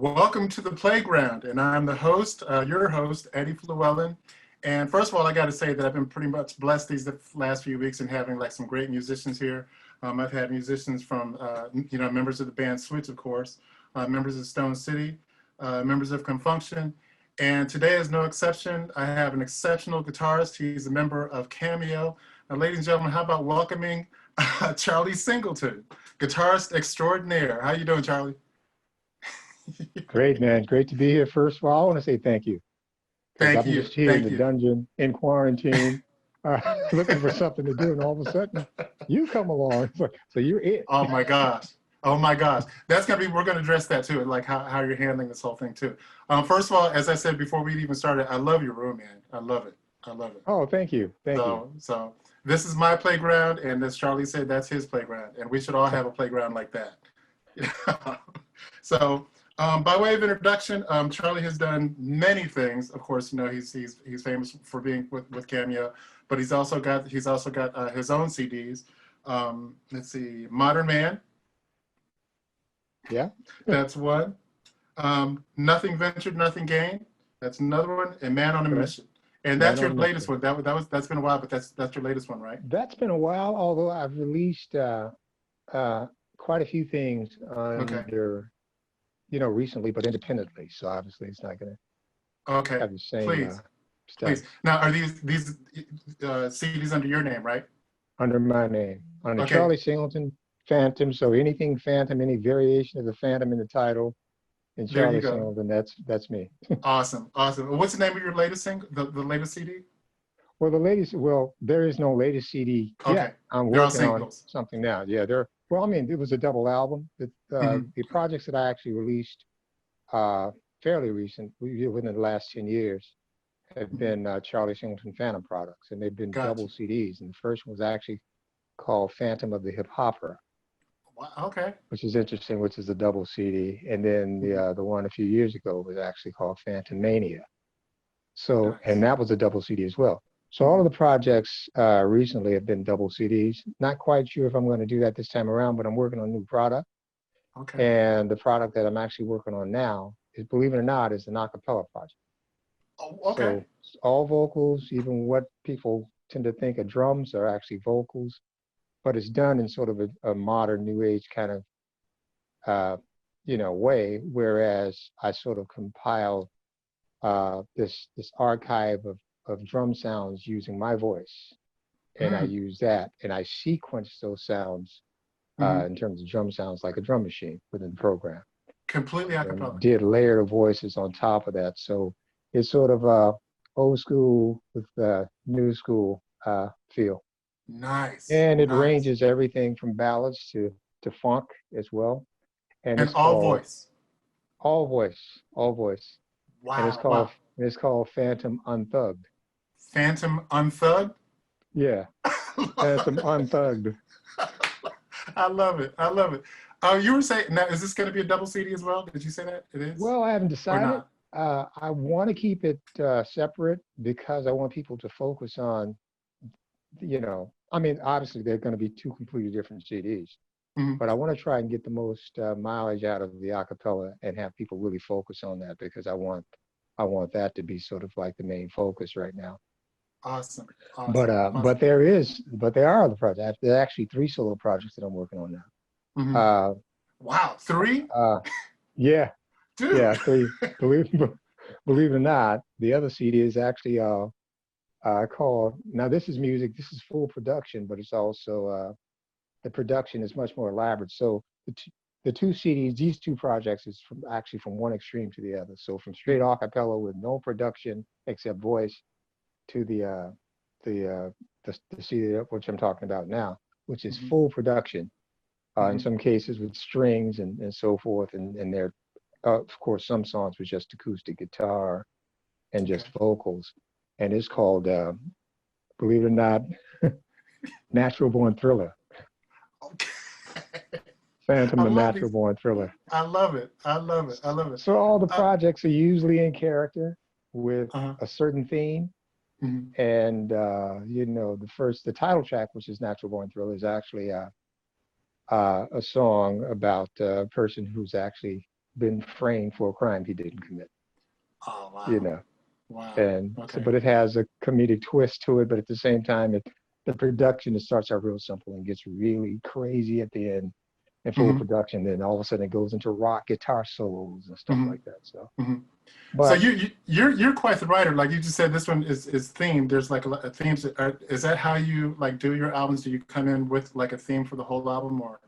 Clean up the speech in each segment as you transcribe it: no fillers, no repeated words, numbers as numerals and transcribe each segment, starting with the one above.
Welcome to the playground, and I'm the host, your host, Eddie Llewellyn. And first of all, I got to say that I've been pretty much blessed these last few weeks in having like some great musicians here. I've had musicians from, members of the band Switch, of course, members of Stone City, members of Confunction, and today is no exception. I have an exceptional guitarist. He's a member of Cameo. Now, ladies and gentlemen, how about welcoming Charlie Singleton, guitarist extraordinaire. How you doing, Charlie? Great, man. Great to be here. First of all, I want to say thank you. Thank I'm you. just here in the dungeon in quarantine, looking for something to do, and all of a sudden, you come along. So you're it. Oh my gosh. Oh my gosh. That's gonna be. We're gonna address that too, like how you're handling this whole thing too. First of all, as I said before we even started, I love your room, man. I love it. I love it. Oh, thank you. Thank you. So this is my playground, and as Charlie said, that's his playground, and we should all have a playground like that. So. By way of introduction, Charlie has done many things. Of course, you know he's famous for being with Cameo, but he's also got his own CDs. Let's see, Modern Man. Yeah, that's one. Nothing Ventured, Nothing Gained. That's another one. And Man on a Mission. And that's your latest one. That's been a while, but that's your latest one, right? That's been a while. Although I've released quite a few things under. Recently, but independently. So obviously, it's not going to have the same stuff. Please. Now, are these CDs under your name, right? Under my name, under Charlie Singleton Phantom. So anything Phantom, any variation of the Phantom in the title, and Charlie Singleton, that's me. Awesome. What's the name of your latest single? The latest CD? Well, there is no latest CD yet. I'm working on something now. Yeah, it was a double album. The projects that I actually released fairly recent, within the last 10 years, have been Charlie Singleton Phantom products, and they've been double CDs. And the first one was actually called Phantom of the Hip Hopper. Okay. Which is interesting, which is a double CD. And then the one a few years ago was actually called Phantom Mania. So, and that was a double CD as well. So all of the projects recently have been double CDs. Not quite sure if I'm going to do that this time around, but I'm working on a new product. Okay. And the product that I'm actually working on now is, believe it or not, is an a cappella project. Oh, okay. So it's all vocals, even what people tend to think of drums are actually vocals, but it's done in sort of a modern new age kind of, way, whereas I sort of compile this archive of drum sounds using my voice, and I use that, and I sequence those sounds in terms of drum sounds like a drum machine within the program. Completely a cappella. Did layer of voices on top of that, so it's sort of old school with new school feel. Nice. And it ranges everything from ballads to funk as well. And it's all voice. All voice. Wow. And it's called Phantom Unthugged. Phantom Unthugged? Yeah. Phantom Unthugged. I love it. You were saying, now, is this going to be a double CD as well? Did you say that it is? Well, I haven't decided. I want to keep it separate because I want people to focus on, obviously they're going to be two completely different CDs, but I want to try and get the most mileage out of the acapella and have people really focus on that, because I want that to be sort of like the main focus right now. Awesome. But there are other projects. There are actually 3 solo projects that I'm working on now. Wow, 3? Yeah. Dude. Yeah, 3. Believe it or not, the other CD is actually called, now this is music, this is full production, but it's also, the production is much more elaborate. So the 2 CDs, these 2 projects is actually from one extreme to the other. So from straight a cappella with no production except voice to the CD which I'm talking about now, which is full production, in some cases with strings and so forth, and there of course some songs with just acoustic guitar and just vocals, and it's called believe it or not, Natural Born Thriller. Phantom, the Natural Born Thriller. I love it. So all the projects are usually in character with a certain theme. And the title track, which is Natural Born Thriller, is actually a song about a person who's actually been framed for a crime he didn't commit. Oh, wow. You know, Wow. and Okay. so, but it has a comedic twist to it. But at the same time, the production, it starts out real simple and gets really crazy at the end in full Mm-hmm. production. Then all of a sudden, it goes into rock guitar solos and stuff Mm-hmm. like that. So, Mm-hmm. So but you're quite the writer. Like you just said, this one is themed. There's like a lot of themes. Is that how you like do your albums? Do you come in with like a theme for the whole album, or?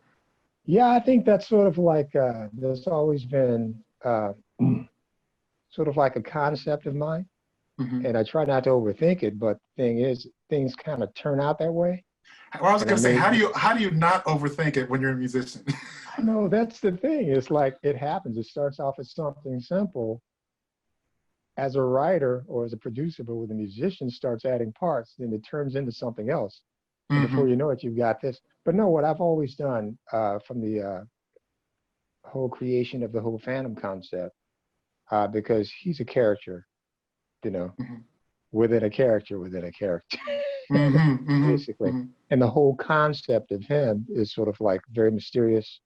yeah, I think that's sort of like there's always been sort of like a concept of mine, Mm-hmm. and I try not to overthink it. But the thing is, things kind of turn out that way. Well, I was And I gonna say, may, how do you not overthink it when you're a musician? I know that's the thing. It's like it happens. It starts off as something simple as a writer or as a producer, but when the musician starts adding parts, then it turns into something else. And Mm-hmm. before you know it, you've got this. But no, what I've always done from the whole creation of the whole Phantom concept, because he's a character, you know, Mm-hmm. within a character, Mm-hmm. Mm-hmm. basically. Mm-hmm. And the whole concept of him is sort of like very mysterious,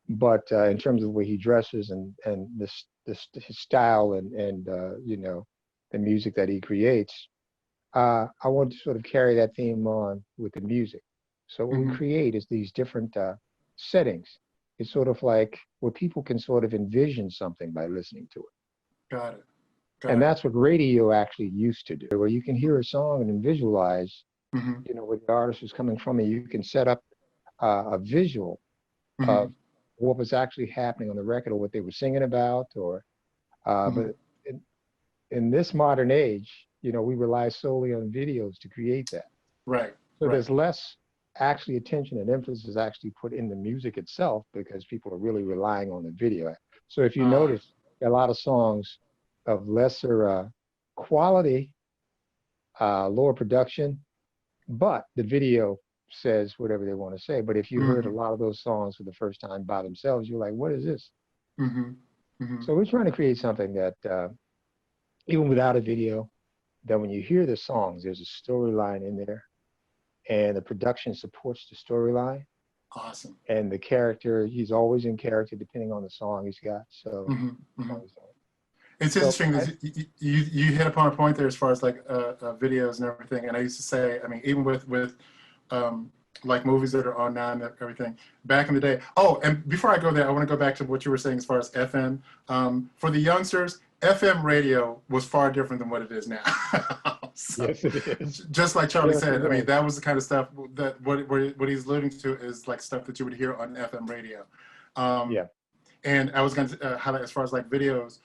but in terms of the way he dresses and his style and you know, the music that he creates, I want to sort of carry that theme on with the music. So what we Mm-hmm. create is these different settings. It's sort of like where people can sort of envision something by listening to it. Got it. And Got it. that's what radio actually used to do, where you can hear a song and then visualize, Mm-hmm. you know, where the artist is coming from, and you can set up a visual Mm-hmm. of what was actually happening on the record or what they were singing about, or Mm-hmm. but in this modern age, you know, we rely solely on videos to create that. Right. So Right. there's less actually attention and emphasis actually put in the music itself because people are really relying on the video. So if you Uh, notice, a lot of songs of lesser quality, lower production, but the video says whatever they want to say. But if you heard a mm-hmm. lot of those songs for the first time by themselves, you're like, what is this? Mm-hmm. Mm-hmm. So we're trying to create something that even without a video, that when you hear the songs, there's a storyline in there, and the production supports the storyline, Awesome. and the character, he's always in character depending on the song he's got. So, Mm-hmm. Mm-hmm. songs. It's So interesting that you hit upon a point there as far as like videos and everything. And I used to say, I mean, even with um, like movies that are on now and everything back in the day. Oh, and before I go there, I want to go back to what you were saying as far as FM. For the youngsters, FM radio was far different than what it is now. So, yes, it is. just like Charlie Yes, said, it I mean, is. that was the kind of stuff that what he's alluding to is like stuff that you would hear on FM radio. Um, Yeah, and I was going to highlight as far as like videos.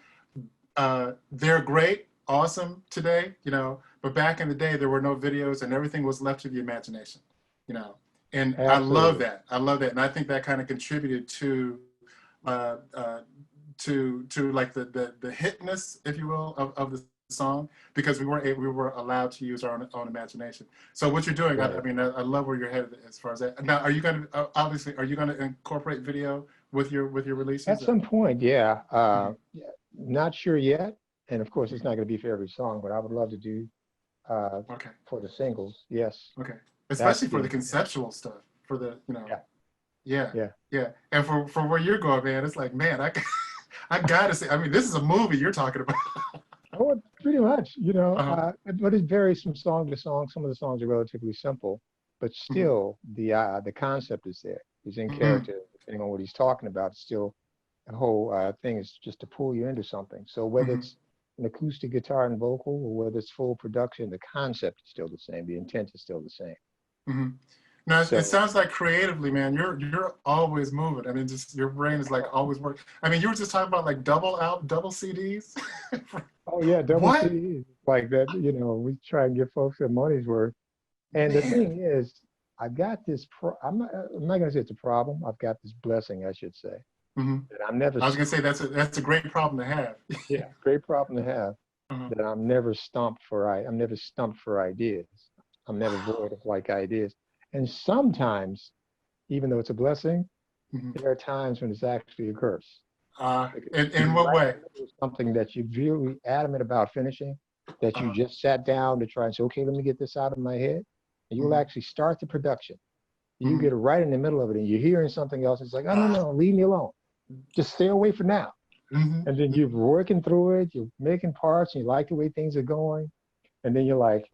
They're great, awesome today, you know, but back in the day, there were no videos and everything was left to the imagination, you know, and I love absolutely. that. I love that. And I think that kind of contributed uh, uh, to like the hitness, if you will, of the song, because we were allowed to use our own imagination. So what you're doing, I Right. mean, I love where you're headed as far as that. Now, are you going to, obviously, are you going to incorporate video with your At releases? some point, yeah. Mhm. Yeah, not sure yet. And of course, it's not going to be for every song, but I would love to do Okay. for the singles. Yes, Okay. that's Especially for the the conceptual stuff, for the, you know, yeah, yeah, yeah. yeah. And for where you're going, man, it's like, man, I gotta say, I mean, this is a movie you're talking about. Oh, pretty much, you know, Uh-huh. but it varies from song to song. Some of the songs are relatively simple, but Mm-hmm. still the concept is there. He's in Mm-hmm. character, depending on what he's talking about. Still, the whole thing is just to pull you into something. So whether Mm-hmm. it's an acoustic guitar and vocal, or whether it's full production, the concept is still the same. The intent is still the same. Mm-hmm. Now it So, sounds like creatively, man, you're always moving. I mean, just your brain is like always working. I mean, you were just talking about like double CDs. oh yeah, double What? CDs like that. You know, we try and give folks their money's worth. And the Man. thing is, I got this. I'm not going to say it's a problem. I've got this blessing, I should say, Mm-hmm. that I'm never. I was gonna say that's a great problem to have. Yeah, great problem to have. Uh-huh. That I'm never stumped for. I'm never stumped for ideas. I'm never Wow. void of like ideas. And sometimes, even though it's a blessing, Mm-hmm. there are times when it's actually a curse. Because In you're what right in way? the middle of something that you're really adamant about finishing, that you Uh-huh. just sat down to try and say, okay, let me get this out of my head. And you'll Mm-hmm. actually start the production. You Mm-hmm. get right in the middle of it and you're hearing something else. It's like, oh, no, Ah, no, leave me alone. Just stay away for now. Mm-hmm. And then you're working through it, you're making parts, and you like the way things are going. And then you're like,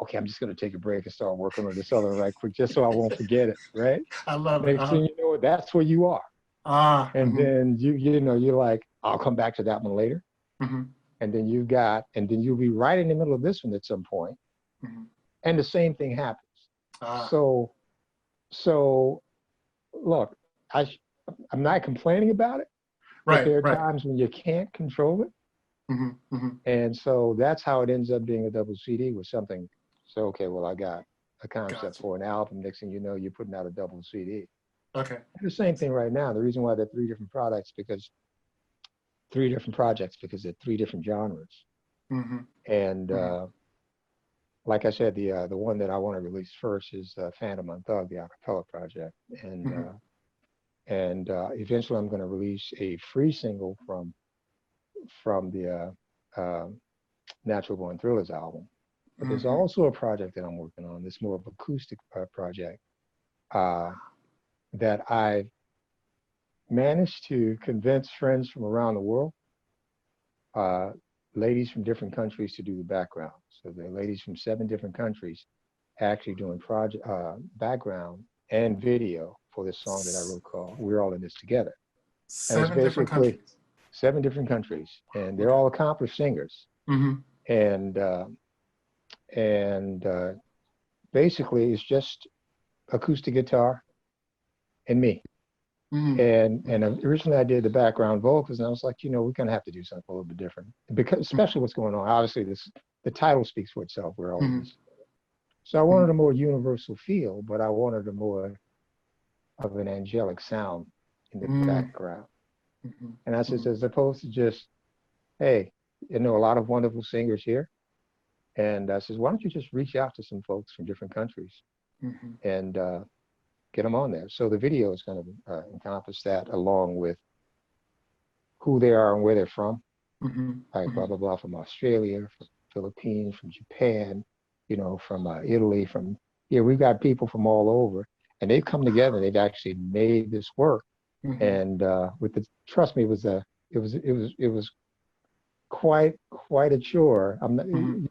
okay, I'm just going to take a break and start working on this other one right quick, just so I won't forget it, right? I love it. Next thing you know, that's where you are. And Mm-hmm. then you're like, I'll come back to that one later. Mm-hmm. And then and then you'll be right in the middle of this one at some point, Mm-hmm. and the same thing happens. Ah, So, so look, I'm not complaining about it, but right, there are right. times when you can't control it. Mm-hmm. Mm-hmm. And so that's how it ends up being a double CD with something. So, okay, well, I got a concept Gotcha. for an album. Next thing you know, you're putting out a double CD. Okay. The same thing right now. The reason why they're three different products, because three different projects, because they're three different genres. Mm-hmm. And Mm-hmm. like I said, the one that I want to release first is Phantom Unthug, the acapella project. Mm-hmm. And eventually I'm going to release a free single from the Natural Born Thrillers album. But there's Mm-hmm. also a project that I'm working on. It's more of an acoustic project uh, that I've managed to convince friends from around the world, uh, ladies from different countries, to do the background. So the ladies from 7 different countries actually doing project background and video for this song that I wrote called "We're All in This Together." And it's 7 different basically countries. 7 different countries, and they're Okay. all accomplished singers. Mm-hmm. And and basically, it's just acoustic guitar and me. Mm-hmm. And originally I did the background vocals, and I was like, we're gonna have to do something a little bit different, because especially what's going on. Obviously, the title speaks for itself. We're all in Mm-hmm. this. So I wanted Mm-hmm. a more universal feel, but I wanted a more of an angelic sound in the background. Mm-hmm. And I said, Mm-hmm. as opposed to just, hey, a lot of wonderful singers here. And I says, why don't you just reach out to some folks from different countries Mm-hmm. and get them on there? So the video is going to encompass that, along with who they are and where they're from. Mm-hmm. Like Mm-hmm. blah, blah, blah, from Australia, from Philippines, from Japan, from Italy, from here. We've got people from all over, and they've come together. They've actually made this work. Mm-hmm. And trust me, it was quite a chore. I'm not, Mm-hmm.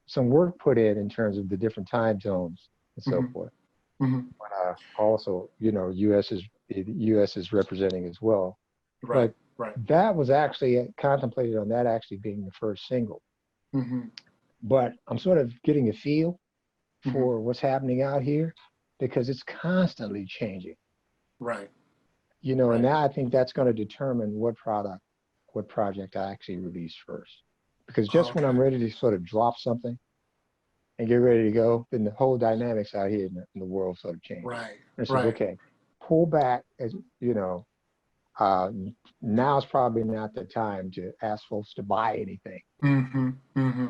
some work put in terms of the different time zones and so Mm-hmm. forth. Mm-hmm. But also, the U.S. is representing as well. Right, But right. that was actually contemplated on that actually being the first single. Mm-hmm. But I'm sort of getting a feel Mm-hmm. for what's happening out here, because it's constantly changing. Right, And right. now I think that's going to determine what project I actually release first. Because just when Okay. I'm ready to sort of drop something and get ready to go, then the whole dynamics out here in the world sort of change. Right, And it says, right. okay, pull back, as uh, now's probably not the time to ask folks to buy anything, Mm-hmm. Mm-hmm.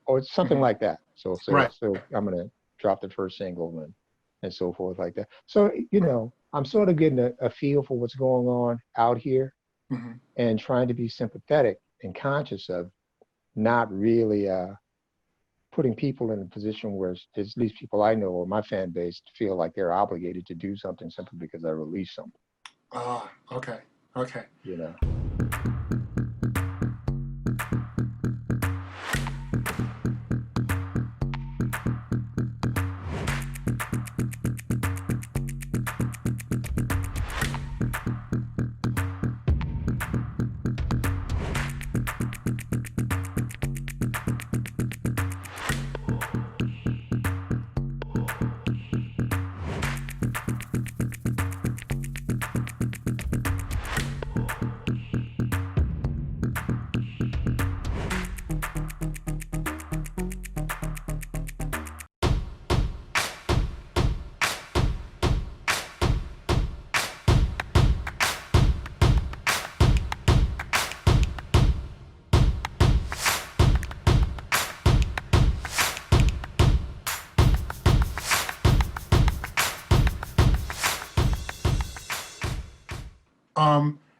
or it's something Mm-hmm. like that. So Right. I'm going to drop the first single and so forth like that. So, I'm sort of getting a feel for what's going on out here, Mm-hmm. and trying to be sympathetic and conscious of not really putting people in a position where, at least people I know or my fan base, feel like they're obligated to do something simply because I release something. Ah, okay. Okay. You know.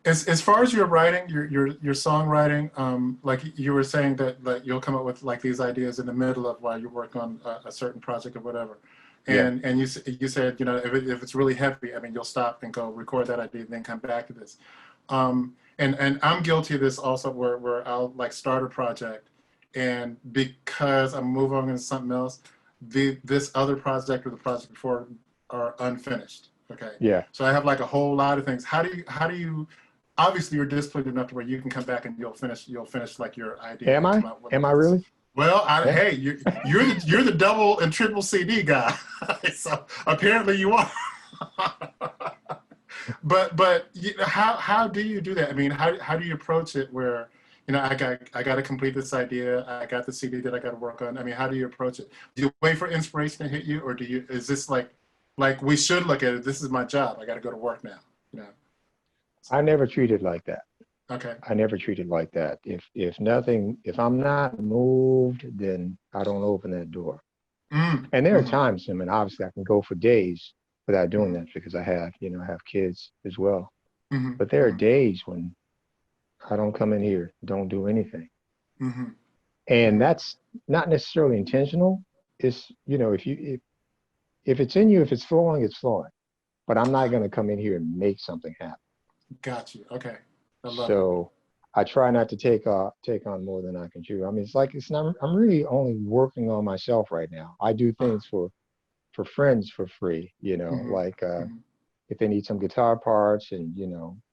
As far as your writing, your songwriting, like you were saying that like you'll come up with like these ideas in the middle of while you work on a certain project or whatever, Yeah. and you said if it's really heavy, I mean you'll stop and go record that idea and then come back to this. and I'm guilty of this also, where I'll like start a project, and because I'm moving on to something else, this other project or the project before are unfinished. Okay. Yeah. So I have like a whole lot of things. How do you obviously you're disciplined enough to where you can come back and you'll finish like your idea Am and I? come out with Am I this. really? Well, Yeah. hey, you're the double and triple CD guy, so apparently you are. But how do you do that? I mean, how do you approach it? Where I got to complete this idea. I got the CD that I got to work on. I mean, how do you approach it? Do you wait for inspiration to hit you, or is this like we should look at it? This is my job. I got to go to work now. You know. I never treat it like that. Okay. I never treat it like that. If I'm not moved, then I don't open that door. And there are times, I mean, obviously I can go for days without doing that because I have kids as well. But there are days when I don't come in here, don't do anything. And that's not necessarily intentional. It's, if it's in you, if it's flowing, it's flowing. But I'm not going to come in here and make something happen. Got you. Okay. I love So I try not to take on more than I can chew. I mean, it's not. I'm really only working on myself right now. I do things for friends for free. If they need some guitar parts, and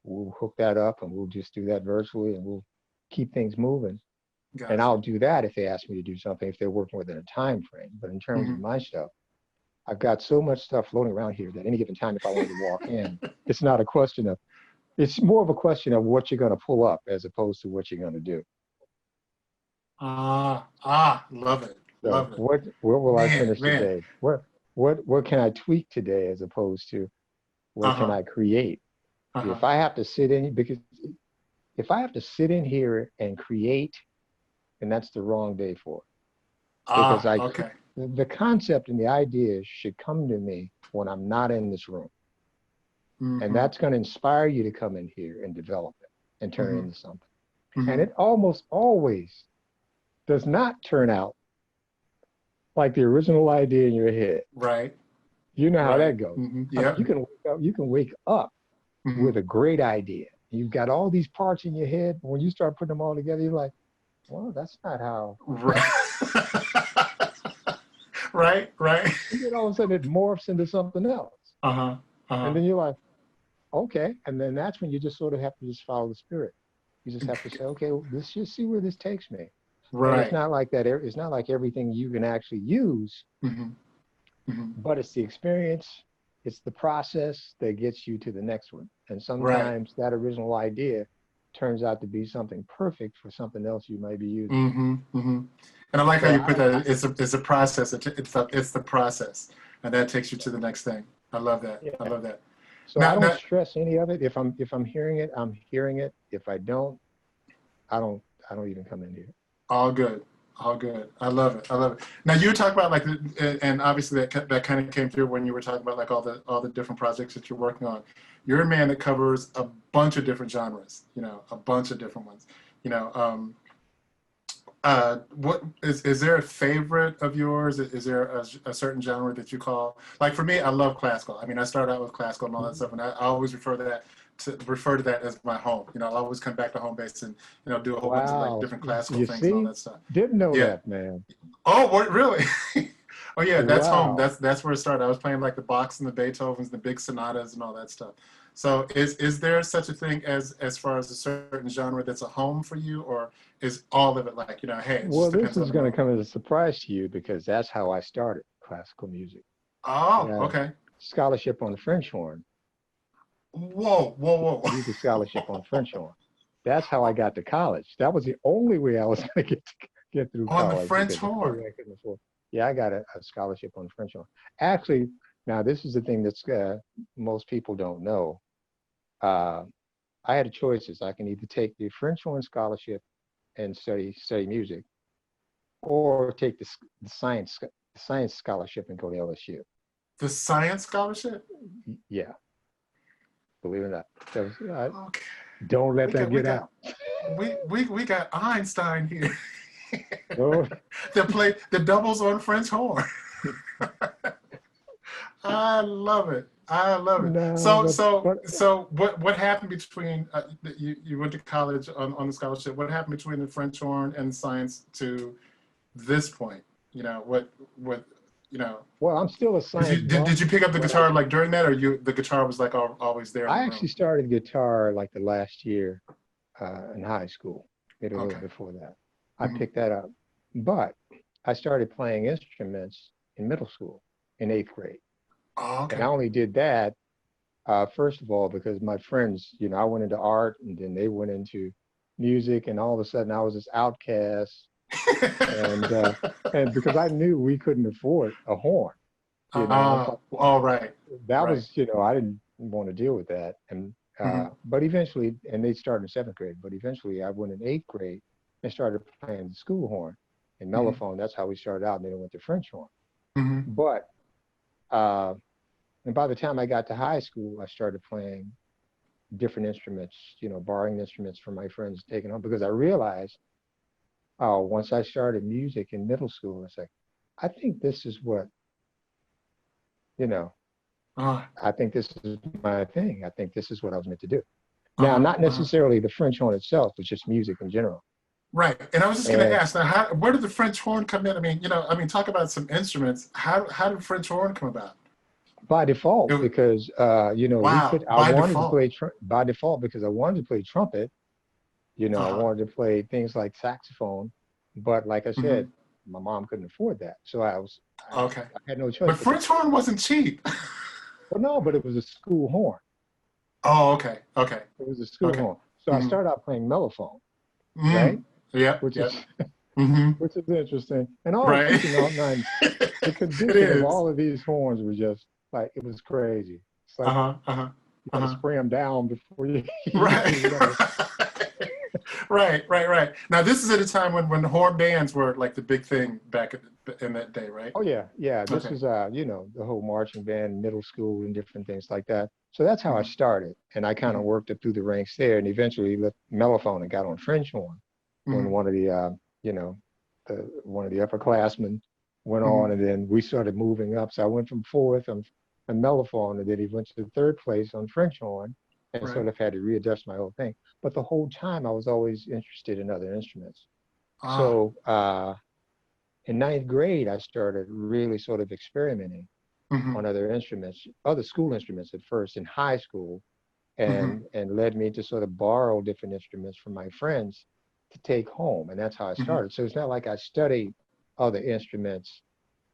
we'll hook that up, and we'll just do that virtually, and we'll keep things moving. Got And you. I'll do that if they ask me to do something, if they're working within a time frame. But in terms of my stuff, I've got so much stuff floating around here that any given time, if I wanted to walk in, it's not a question of. It's more of a question of what you're going to pull up as opposed to what you're going to do. Love it. So Love it. what will I finish Man. today? What can I tweak today as opposed to what can I create? If I have to sit in, because if I have to sit in here and create, then that's the wrong day for it. Because okay. the concept and the idea should come to me when I'm not in this room. And that's going to inspire you to come in here and develop it and turn it into something. And it almost always does not turn out like the original idea in your head. Right. You know how that goes. Yeah. You can wake up with a great idea. You've got all these parts in your head. When you start putting them all together, you're like, well, that's not how. Right. Right. And then all of a sudden it morphs into something else. And then you're like, okay. And then that's when you just sort of have to just follow the spirit. You just have to say, okay, let's just see where this takes me. Right. And it's not like that. It's not like everything you can actually use, but it's the experience. It's the process that gets you to the next one. And sometimes that original idea turns out to be something perfect for something else you might be using. And I like how you put that. It's a process. It's the process, and that takes you to the next thing. I love that. Yeah. I love that. So I don't stress any of it. If I'm hearing it, I'm hearing it. If I don't, I don't even come in here. All good. I love it. Now you talk about and obviously that kind of came through when you were talking about like all the different projects that you're working on. You're a man that covers a bunch of different genres. A bunch of different ones. What is there a favorite of yours? Is there a certain genre that you call, like for me, I love classical. I mean, I started out with classical and all that stuff, and I always refer to that as my home. I'll always come back to home base and do a whole bunch of like different classical things and all that stuff. Didn't know that, man. Oh, what, really? Oh yeah, that's home. Wow. That's where it started. I was playing like the Bachs and the Beethovens, the big sonatas and all that stuff. So is there such a thing as far as a certain genre that's a home for you, or is all of it like, hey, it Well, just depends this is on going to come as a surprise to you because that's how I started classical music. Oh, okay. Scholarship on the French horn. Whoa. Music scholarship on French horn. That's how I got to college. That was the only way I was going to get through college. On the French horn. Yeah, I got a scholarship on the French horn. Actually, now this is the thing that's most people don't know. I had choices. I can either take the French horn scholarship and study music, or take the science scholarship and go to LSU. The science scholarship? Yeah. Believe it or not. So, okay. Don't let that get out. We got Einstein here. Oh. that doubles on French horn. I love it. I love it. No, So, so, but so, what happened between you went to college on the scholarship? What happened between the French horn and science to this point? You know what you know. well, I'm still a Did science you did, buff, did you pick up the but guitar like during that, or the guitar was like always there in I the actually room? started guitar like the last year in high school, maybe a little Okay. before that. I Hmm. picked that up, but I started playing instruments in middle school in eighth grade, Oh, and okay. I only did that first of all because my friends, I went into art, and then they went into music, and all of a sudden I was this outcast, and uh, and because I knew we couldn't afford a horn, but all right, that right. was, I didn't want to deal with that. And Hmm. but eventually, and they started in seventh grade, but eventually I went in eighth grade and started playing the school horn and Hmm. mellophone. That's how we started out. And then I went to French horn. Hmm. But uh, and by the time I got to high school, I started playing different instruments, borrowing instruments from my friends, taking home because I realized, oh, once I started music in middle school, it's like, I think this is what, you know, Uh, I think this is my thing. I think this is what I was meant to do. Now, uh-huh, not uh-huh. necessarily the French horn itself, but just music in general. Right. And I was just going to And ask now, where did the French horn come in? Talk about some instruments. How did French horn come about? by default, It, because wow, I by wanted to default. play by default because I wanted to play trumpet. I Uh-huh. wanted to play things like saxophone, but like I Hmm. said, my mom couldn't afford that, so Okay. I had no choice But but to. French horn wasn't cheap. Well, no, but it was a school horn. Oh, okay. Okay. It was a school Okay. horn. So I Hmm. started out playing mellophone, right? Mm. Yep. Which is Yep. Hmm. which is interesting. And all the Right. teaching all nine, the It condition of is. all of these horns was just like it was crazy. It's like Uh-huh. Uh-huh. you got to Uh-huh. spray them down before you, Right. you got to. Right, right, right. Now this is at a time when horn bands were like the big thing back in that day, right? Oh yeah, yeah. This Okay. was the whole marching band, middle school, and different things like that. So that's how I Hmm. started, and I kind of Hmm. worked up through the ranks there, and eventually left mellophone and got on French horn when Hmm. you know, one of the upperclassmen went Hmm. on, and then we started moving up. So I went from fourth on mellophone, and then he went to third place on French horn, and Right. sort of had to readjust my whole thing. But the whole time I was always interested in other instruments. Ah. So in ninth grade, I started really sort of experimenting Hmm. on other instruments, other school instruments at first in high school, Hmm. and led me to sort of borrow different instruments from my friends to take home, and that's how I Hmm. started. So it's not like I studied other instruments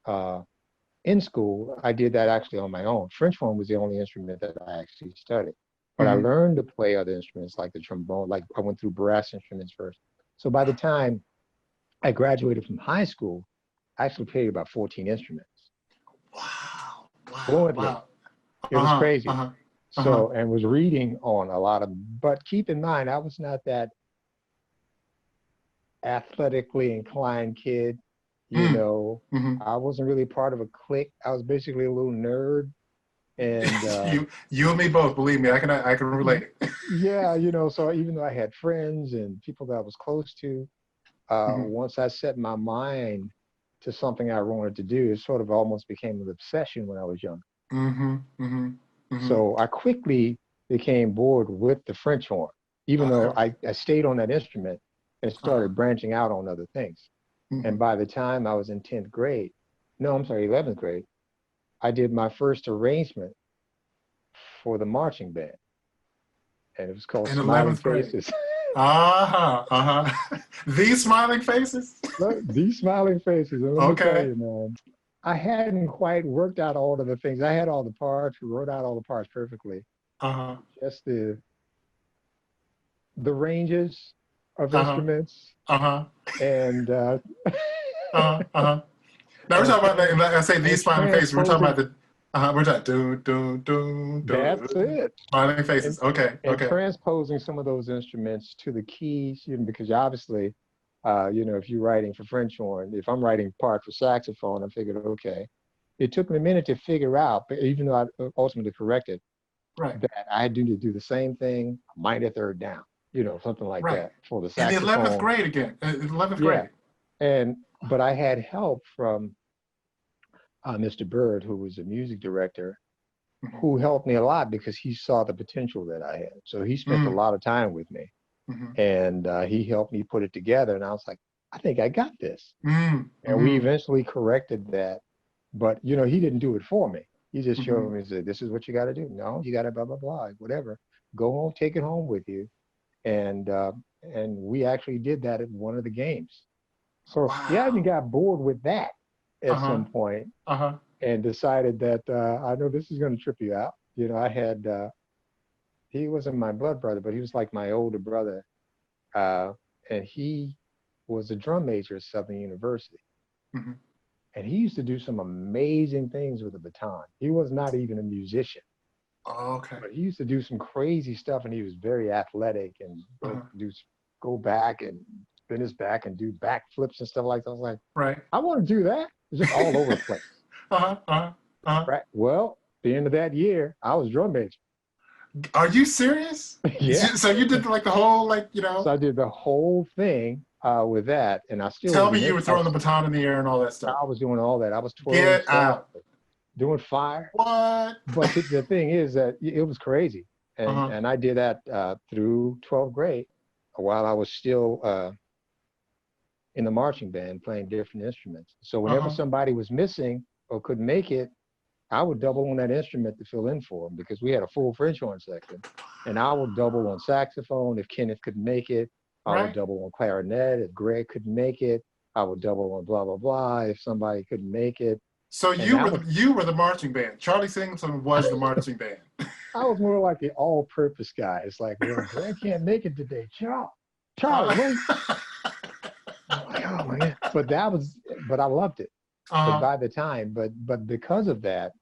uh, in school. I did that actually on my own. French horn was the only instrument that I actually studied, but I Hmm. learned to play other instruments like the trombone. Like I went through brass instruments first. So by the time I graduated from high school, I actually played about 14 instruments Wow. Wow. fluently. Wow. It was Uh-huh. crazy. Uh-huh. Uh-huh. So, and was reading on a lot of, but keep in mind, I was not that athletically inclined kid. You Mm. know, Hmm. I wasn't really part of a clique. I was basically a little nerd. And You and me both, believe me, I can relate. yeah, so even though I had friends and people that I was close to, Hmm. once I set my mind to something I wanted to do, it sort of almost became an obsession when I was young. Hmm. Hmm. Hmm. So I quickly became bored with the French horn, even though Okay. I stayed on that instrument and Uh-huh. started branching out on other things. And Hmm. by the time I was in 10th grade, no, I'm sorry, 11th grade, I did my first arrangement for the marching band, and it was called In Smiling 11th grade. Faces. Uh-huh. Uh-huh. These smiling faces? Look, these smiling faces, and let me tell Okay. you, man, I hadn't quite worked out all of the things. I had all the parts, wrote out all the parts perfectly. Uh-huh. Just the ranges of Uh-huh. instruments Uh-huh. and Uh-huh. Uh-huh. Now we're and talking about trans like I say these and smiling faces. We're talking transposing. about the we're talking do That's it. smiling And faces. Okay, and okay. transposing some of those instruments to the keys, because obviously, if you're writing for French horn, if I'm writing part for saxophone, I figured, okay. It took me a minute to figure out, but even though I ultimately corrected Right, that I do to do the same thing, minor third down, something like right. that for the In the 11th saxophone. grade again. 11th Yeah. grade. But I had help from Mr. Bird, who was a music director, Mhm. who helped me a lot because he saw the potential that I had. So he spent a Mm. lot of time with me, Mhm. and he helped me put it together. And I was like, I think I got this. Mm. And we Mhm. eventually corrected that. But, he didn't do it for me. He just showed Mhm. me, said, this is what you got to do. No, you got to blah, blah, blah, whatever. Go home, take it home with you. And we actually did that at one of the games. So yeah, I even Wow. got bored with that at Uh-huh. some point Uh-huh. and decided that I know this is going to trip you out. I had, he wasn't my blood brother, but he was like my older brother. Uh, and he was a drum major at Southern University. Mhm. And he used to do some amazing things with a baton. He was not even a musician, Okay. but he used to do some crazy stuff, and he was very athletic and Uh-huh. go back and spin his back and do backflips and stuff like that. I was like, Right. I want to do that. It's just all over the place. Uh-huh. Uh-huh. Uh-huh. Right. Well, the end of that year, I was drum major. Are you serious? Yeah. So you did like the whole So I did the whole thing with that, and I still tell was me you were throwing the baton in the air and all that stuff. I was doing all that. I was twirling Get stuff, out. doing fire. What? But the thing is that it was crazy, and Uh-huh. I did that through 12th grade, while I was still in the marching band playing different instruments. So whenever Uh-huh. somebody was missing or couldn't make it, I would double on that instrument to fill in for them because we had a full French horn section, and I would double on saxophone if Kenneth couldn't make it. I would Right? double on clarinet if Greg couldn't make it. I would double on blah blah blah if somebody couldn't make it, So and you that were was the marching band. Charlie Singleton was the marching band. I was more like the all-purpose guy. It's like, well, Greg can't make it today. Charlie, Uh, wait. I'm like, oh my God. But I loved it. But uh-huh. by the time, but because of that,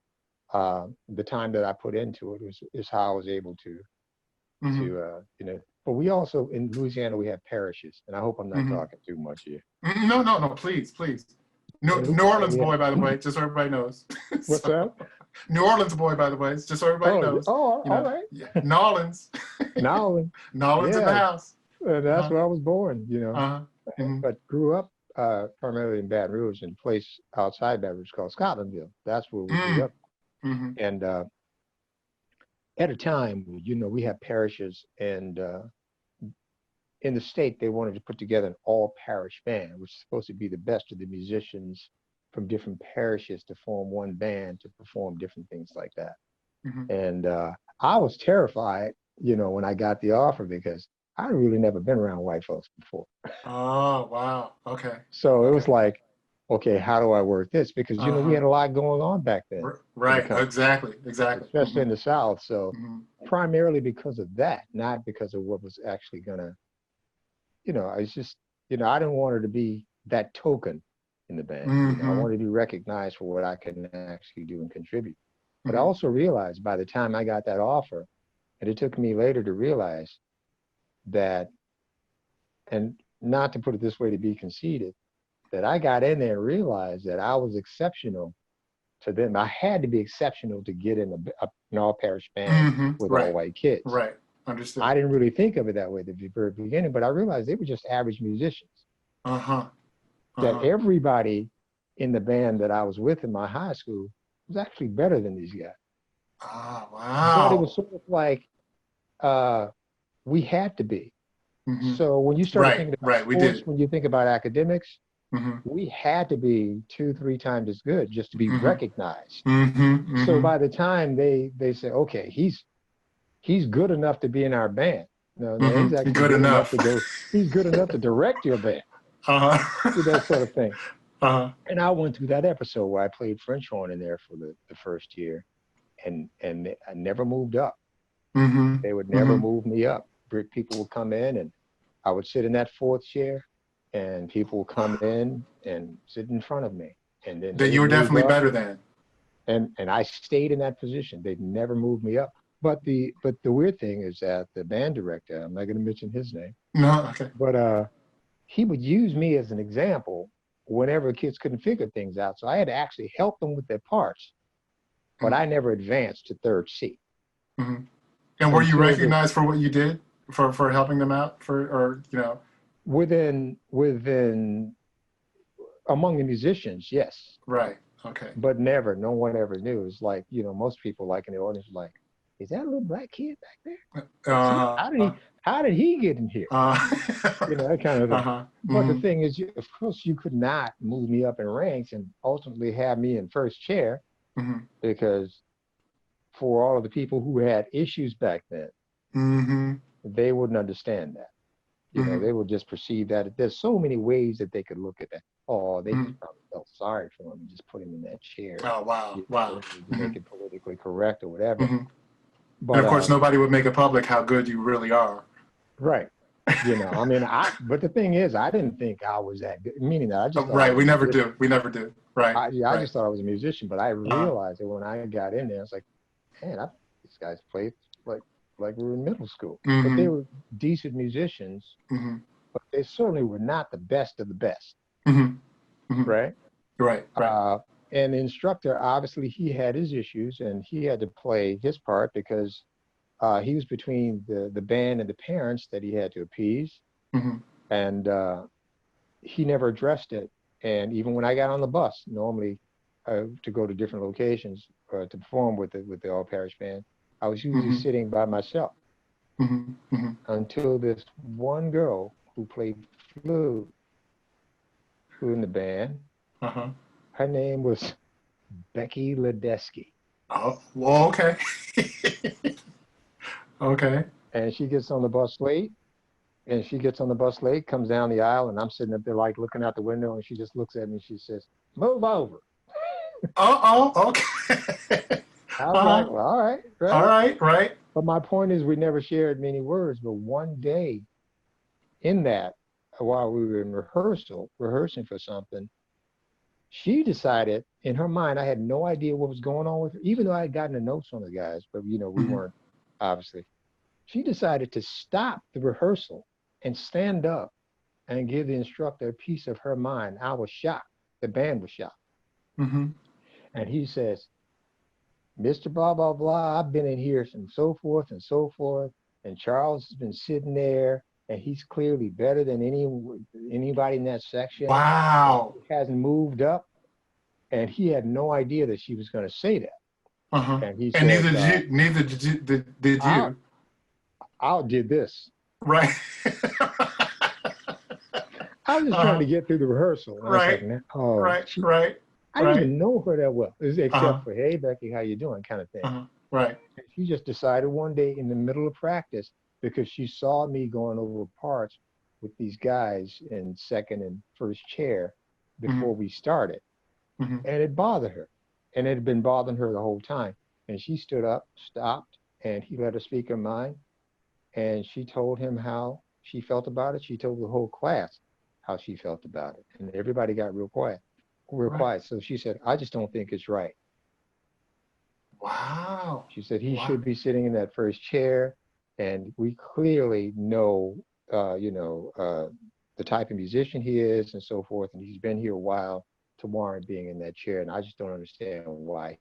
the time that I put into it is how I was able Hmm. to But we also in Louisiana we have parishes, and I hope I'm not Hmm. talking too much here. No, no, no, please, please. In New Louisiana Orleans we have boy, by the way, just so everybody knows. what's So, that? New Orleans boy, by the way, just so everybody Oh, knows. oh, all right. Yeah, New Orleans. Now, New Orleans in the yeah, house. that's Uh-huh. where I was born. Uh-huh. Hmm. But grew up primarily in Baton Rouge, in a place outside Baton Rouge called Scotlandville. That's where we grew Mm. up. Hmm. And at a time, we had parishes, and in the state, they wanted to put together an all-parish band, which is supposed to be the best of the musicians from different parishes to form one band to perform different things like that. Hmm. And I was terrified, when I got the offer because I'd really never been around white folks before. Oh, wow. Okay. So it Okay. was like, okay, how do I work this? Because, we Uh-huh. had a lot going on back then in the Right. country, Exactly. Exactly. especially Hmm. in the South. So Hmm. primarily because of that, not because of what was actually gonna, it's just, I didn't want her to be that token in the band. I Hmm. wanted to be recognized for what I can actually do and contribute. But I Hmm. also realized by the time I got that offer, and it took me later to realize that, and not to put it this way to be conceited, that I got in there and realized that I was exceptional to them. I had to be exceptional to get in an all parish band Hmm. with all Right. white kids. Right. Understood. I didn't really think of it that way at the very beginning, but I realized they were just average musicians. Uh-huh. That Uh-huh. everybody in the band that I was with in my high school was actually better than these guys. Ah, But it was wow. sort of like uh, we had to be. Hmm. So when you started Right. thinking about Right. We sports, did. when you think about academics, Hmm. we had to be 2, 3 times as good just to be Hmm. recognized. Hmm. So Hmm. by the time they say, okay, he's good enough to be in our band. No, Hmm. he's actually Good good enough enough. to go. He's good enough to direct your band, that Uh-huh. sort of thing. Uh-huh. And I went through that episode where I played French horn in there for the first year, and I never moved up. Hmm. They would never Hmm. move me up. People would come in, and I would sit in that fourth chair, and people would come in and sit in front of me, and then That they you would were move definitely up, better than. and I stayed in that position. They'd never moved me up. But the weird thing is that the band director, I'm not going to mention his name, No. Okay. but he would use me as an example whenever kids couldn't figure things out. So I had to actually help them with their parts, but I never advanced to third C Hmm. And were you until the recognized for what you did for helping them out or? within among the musicians, yes. Right. Okay. but no one ever knew. It's like, most people like in the audience were like, is that a little black kid back there? Uh, How did he get in here? That kind of thing. uh-huh. But the thing is, of course, you could not move me up in ranks and ultimately have me in first chair, Mm-hmm. because for all of the people who had issues back then, Mm-hmm. they wouldn't understand that. Mm-hmm. They would just perceive that there's so many ways that they could look at that. Oh, they Mm-hmm. just probably felt sorry for him and just put him in that chair, Oh, wow. Wow. to Mm-hmm. make it politically correct or whatever. Mm-hmm. And But of course, nobody would make it public how good you really are. right, I mean, but the thing is, I didn't think I was that good. Meaning that I just thought I Right. was a We never musician. do. We never do. Right. I Right. just thought I was a musician, but I Uh-huh. realized that when I got in there, I was like, man, these guys played like we were in middle school. But they Mm-hmm. were decent musicians, Mm-hmm. but they certainly were not the best of the best, Mm-hmm. Mm-hmm. right? Right. Right. Uh, and the instructor, obviously, he had his issues, and he had to play his part because he was between the band and the parents that he had to appease, Mm-hmm. and he never addressed it. And even when I got on the bus, normally to go to different locations to perform with the all parish band, I was usually Mm-hmm. sitting by myself Mm-hmm. Mm-hmm. until this one girl who played flute, who in the band, Uh-huh. her name was Becky Ledeski. Oh, well, okay. Okay. And she gets on the bus late, comes down the aisle, and I'm sitting up there like looking out the window, and she just looks at me and she says, "Move over." Oh, okay. I was like, Uh-huh. well, all right, All right. right, right. But my point is, we never shared many words. But one day in that, while we were in rehearsing for something, she decided in her mind, I had no idea what was going on with her, even though I had gotten the notes on the guys, but we Mm-hmm. weren't, obviously. She decided to stop the rehearsal and stand up and give the instructor a piece of her mind. I was shocked. The band was shocked. Mm-hmm. And he says, Mr. Blah, blah, blah, I've been in here and so forth and so forth. And Charles has been sitting there and he's clearly better than anybody in that section. And Wow. he hasn't moved up. And he had no idea that she was going to say that. Uh-huh. And he And says, neither did you, did I'll, you. I'll did this. Right. I was just trying Uh-huh. to get through the rehearsal. And I was like, Right. oh, Right. Right. I didn't Right. even know her that well, Uh-huh. except for, hey, Becky, how you doing kind of thing. Uh-huh. Right. And she just decided one day in the middle of practice, because she saw me going over parts with these guys in second and first chair Mm-hmm. before we started. Mm-hmm. And it bothered her. And it had been bothering her the whole time. And she stood up, stopped, and he let her speak her mind. And she told him how she felt about it. She told the whole class how she felt about it. And everybody got real quiet, real Right. quiet. So she said, I just don't think it's right. Wow. She said he Wow. should be sitting in that first chair, and we clearly know, the type of musician he is and so forth, and he's been here a while to warrant being in that chair, and I just don't understand why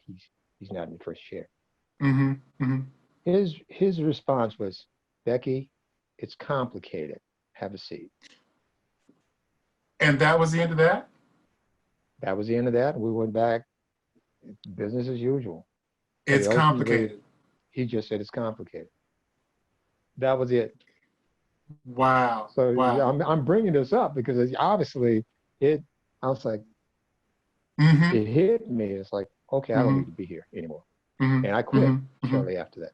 he's not in the first chair. Mm-hmm. Mm-hmm. His response was, Becky, it's complicated. Have a seat. And that was the end of that? That was the end of that. We went back, business as usual. But It's ultimately, complicated. he just said it's complicated. That was it. Wow. So yeah, Wow. I'm bringing this up because obviously it. I was like, Mm-hmm. it hit me. It's like, okay, I don't Mm-hmm. need to be here anymore, and I Mm-hmm. quit Mm-hmm. Mm-hmm. shortly after that.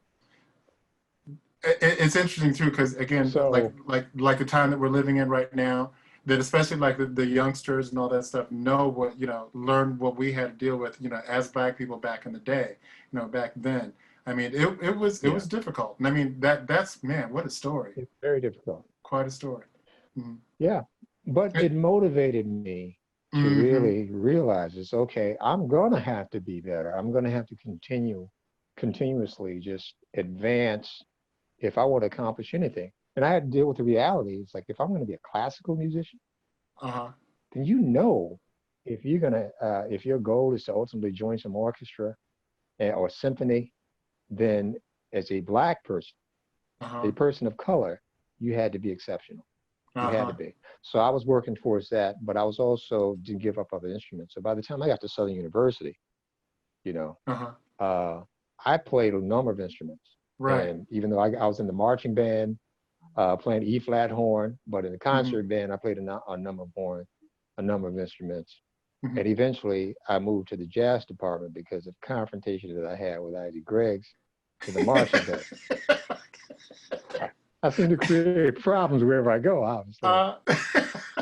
It's interesting too, because again, So like the time that we're living in right now, that especially like the youngsters and all that stuff know what, learn what we had to deal with, as Black people back in the day, back then. I mean, it yeah, was difficult. And I mean, that's, man, what a story. it's very difficult. Quite a story. Mm-hmm. Yeah, but it motivated me to Mm-hmm. really realize it's okay. I'm gonna have to be better. I'm gonna have to continuously just advance if I want to accomplish anything. And I had to deal with the reality. It's like if I'm going to be a classical musician, Uh-huh. then if your goal is to ultimately join some orchestra or symphony, then as a Black person, Uh-huh. a person of color, you had to be exceptional. You had to be. So I was working towards that, but I was also didn't give up other instruments. So by the time I got to Southern University, you know, I played a number of instruments. Right. And even though I was in the marching band, playing E flat horn, but in the concert band, I played a number of horn, a number of instruments. And eventually I moved to the jazz department because of confrontation that I had with Isaac Greggs in the marching band. I seem to create problems wherever I go, obviously.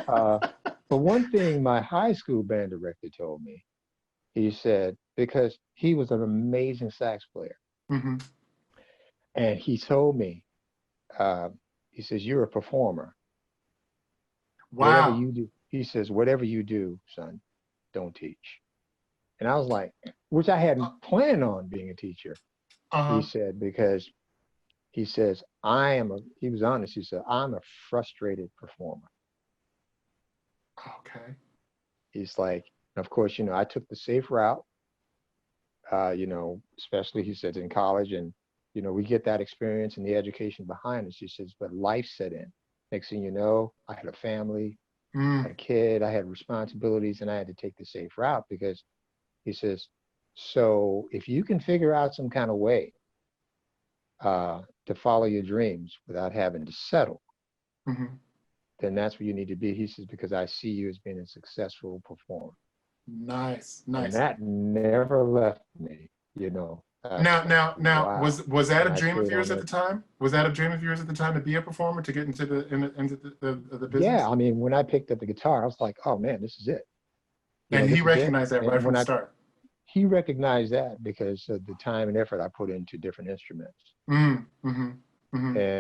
But one thing my high school band director told me, he said, because he was an amazing sax player. And he told me, he says, you're a performer. Wow. Whatever you do, he says, whatever you do, son, don't teach. And I was like, which I hadn't planned on being a teacher. He said, because he says, he was honest, he said, I'm a frustrated performer. Okay. He's like, of course, I took the safe route, especially, he said, in college, and, we get that experience and the education behind us. He says, but life set in. Next thing you know, I had a family, I had a kid, I had responsibilities, and I had to take the safe route because he says, so if you can figure out some kind of way to follow your dreams without having to settle, then that's where you need to be. He says, because I see you as being a successful performer. Nice. And that never left me, Now, wow. was that And a dream of yours at the time? Was that a dream of yours at the time to be a performer, to get into the business? Yeah, I mean, when I picked up the guitar, I was like, oh man, this is it. And he recognized that right from the start. He recognized that because of the time and effort I put into different instruments. And, when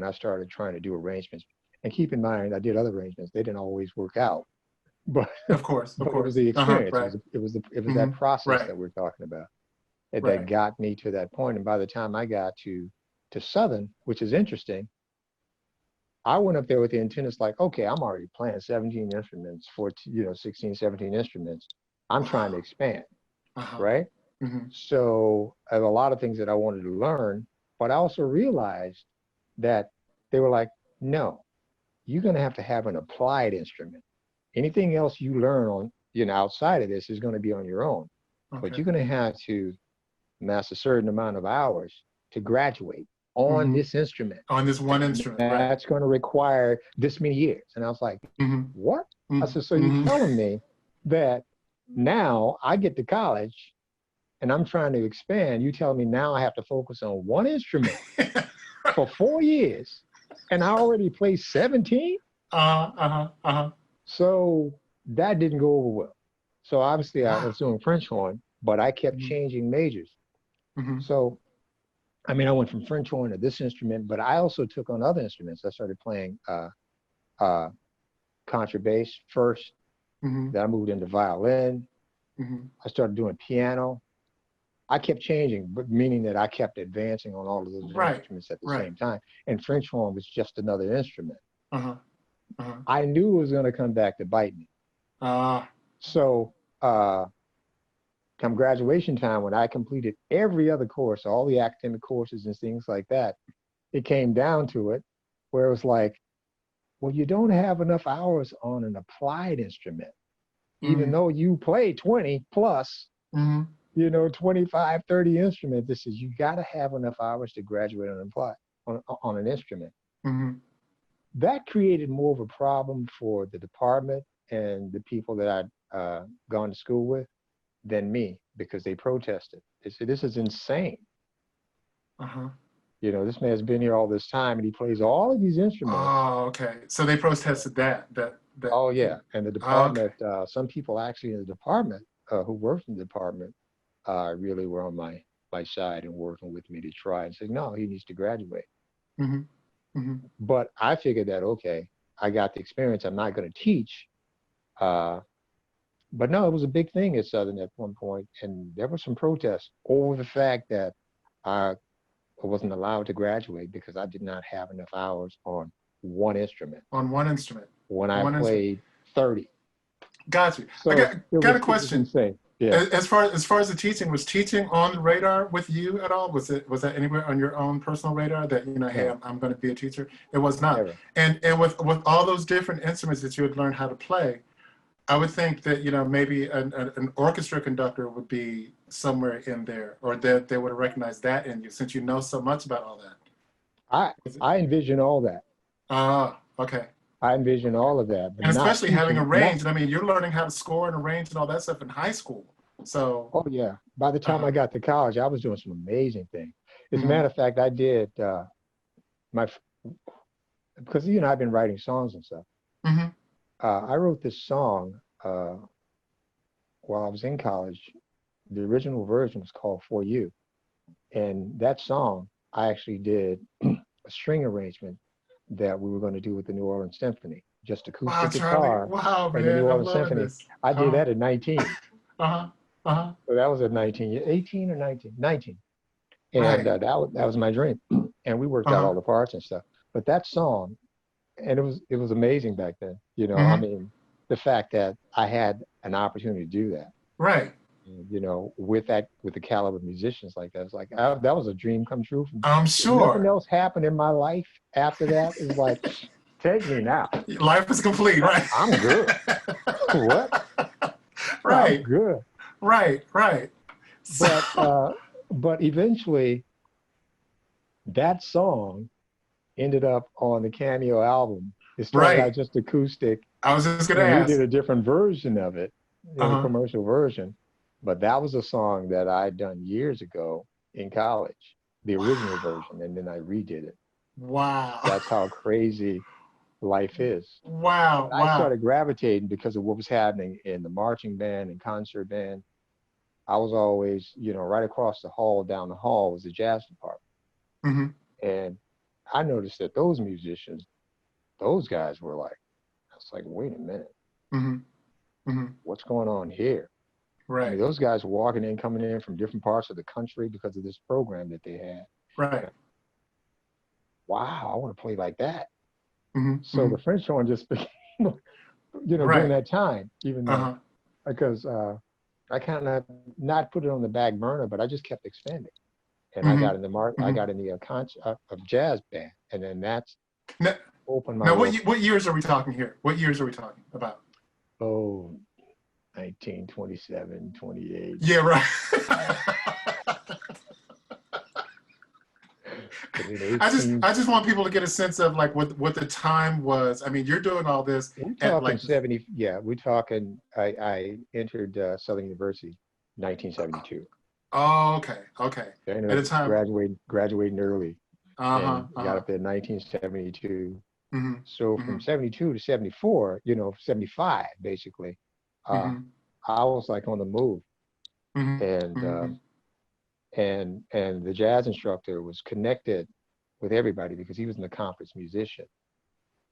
I started trying to do arrangements, and keep in mind, I did other arrangements, they didn't always work out. But of course, it was the experience. Right. It was that process that we're talking about that got me to that point. And by the time I got to Southern, which is interesting, I went up there with the intent, like, okay, I'm already playing 17 instruments, 16, 17 instruments. I'm trying to expand, right? So I have a lot of things that I wanted to learn, but I also realized that they were like, no, you're going to have an applied instrument. Anything else you learn on, outside of this is going to be on your own. But you're going to have to amass a certain amount of hours to graduate on this instrument. On this one instrument, that's going to require this many years. And I was like, what? I said, so you're telling me that now I get to college and I'm trying to expand. You tell me now I have to focus on one instrument for 4 years and I already play 17? So that didn't go over well. So obviously I was doing French horn, but I kept changing majors. So, I mean, I went from French horn to this instrument, but I also took on other instruments. I started playing contrabass first. Then I moved into violin. I started doing piano. I kept changing, but meaning that I kept advancing on all of those instruments at the same time. And French horn was just another instrument. I knew it was going to come back to bite me. So come graduation time, when I completed every other course, all the academic courses and things like that, it came down to it where it was like, well, you don't have enough hours on an applied instrument, even though you play 20 plus, 25, 30 instruments. This is, you got to have enough hours to graduate on an instrument. That created more of a problem for the department and the people that I'd gone to school with than me, because they protested. They said, this is insane. This man's been here all this time and he plays all of these instruments. Oh, okay. So they protested that. Oh, yeah. And the department, some people actually in the department who worked in the department really were on my side and working with me to try and say, no, he needs to graduate. But I figured that, okay, I got the experience. I'm not going to teach. But no, it was a big thing at Southern at one point, and there were some protests over the fact that I wasn't allowed to graduate because I did not have enough hours on one instrument. On one instrument. When I played 30. Got you. So I got a question. Yeah. As far as the teaching, was teaching on the radar with you at all? Was that anywhere on your own personal radar that, hey, No, I'm going to be a teacher? It was not. never. And with all those different instruments that you had learned how to play, I would think that, maybe an orchestra conductor would be somewhere in there, or that they would have recognized that in you, since you know so much about all that. I Was it? I envision all that. Okay. I envision Okay. all of that, but And not especially having teaching. Not. arranged, you're learning how to score and arrange and all that stuff in high school. So, Oh yeah. By the time I uh-huh. got to college, I was doing some amazing things. As a Hmm. matter of fact, I did my because I've been writing songs and stuff. Hmm. I wrote this song while I was in college. The original version was called "For You," and that song I actually did a string arrangement that we were going to do with the New Orleans Symphony, just Wow, acoustic Charlie. guitar Wow, and the New man. I'm Orleans loving Symphony. this. I did Uh-huh. that at 19. Uh-huh. Uh-huh. So that was at 19, 18 or 19, 19. And Right. that was my dream. And we worked out Uh-huh. all the parts and stuff. But that song, and it was amazing back then. Hmm. The fact that I had an opportunity to do that, Right. with the caliber of musicians like that, it's like that was a dream come true for me. I'm If nothing sure. else happened in my life after that, it's like, take me now. Life is complete, right? I'm good. What? I'm Right. good. Right. Right. So, But uh, but eventually, that song ended up on the Cameo album. It started out right. just acoustic, I was just gonna and we did ask. a different version of it, the Uh-huh. commercial version. But that was a song that I'd done years ago in college, the original Wow. version, and then I redid it. Wow. That's how crazy life is. Wow. But I Wow. started gravitating because of what was happening in the marching band and concert band. I was always, right across the hall, down the hall was the jazz department. Hmm. And I noticed that those musicians, those guys were like, I was like, wait a minute, Hmm. Hmm. what's going on here? I mean, Right. those guys were walking in, coming in from different parts of the country because of this program that they had. Right. And wow, I want to play like that. Hmm. So Hmm. the French horn just became, during Right. that time, even though, Uh-huh. because I kind of not put it on the back burner, but I just kept expanding. And I Hmm. got in the I Hmm. got in the of jazz band, and then that's Now, opened my now world. what years are we talking here? What years are we talking about? Oh, 1927, 28. Yeah, right. Was it I just 18? I just want people to get a sense of like what the time was. You're doing all this We're at talking like 70. Yeah, we're talking. I entered Southern University, 1972. oh, okay, okay. I ended At a up time, graduating early, uh-huh, and got uh-huh. up there in 1972. Mm-hmm. So from Mm-hmm. 72 to 74, 75 basically, uh, Mm-hmm. I was like on the move, Mm-hmm. and Mm-hmm. the jazz instructor was connected with everybody because he was an accomplished musician,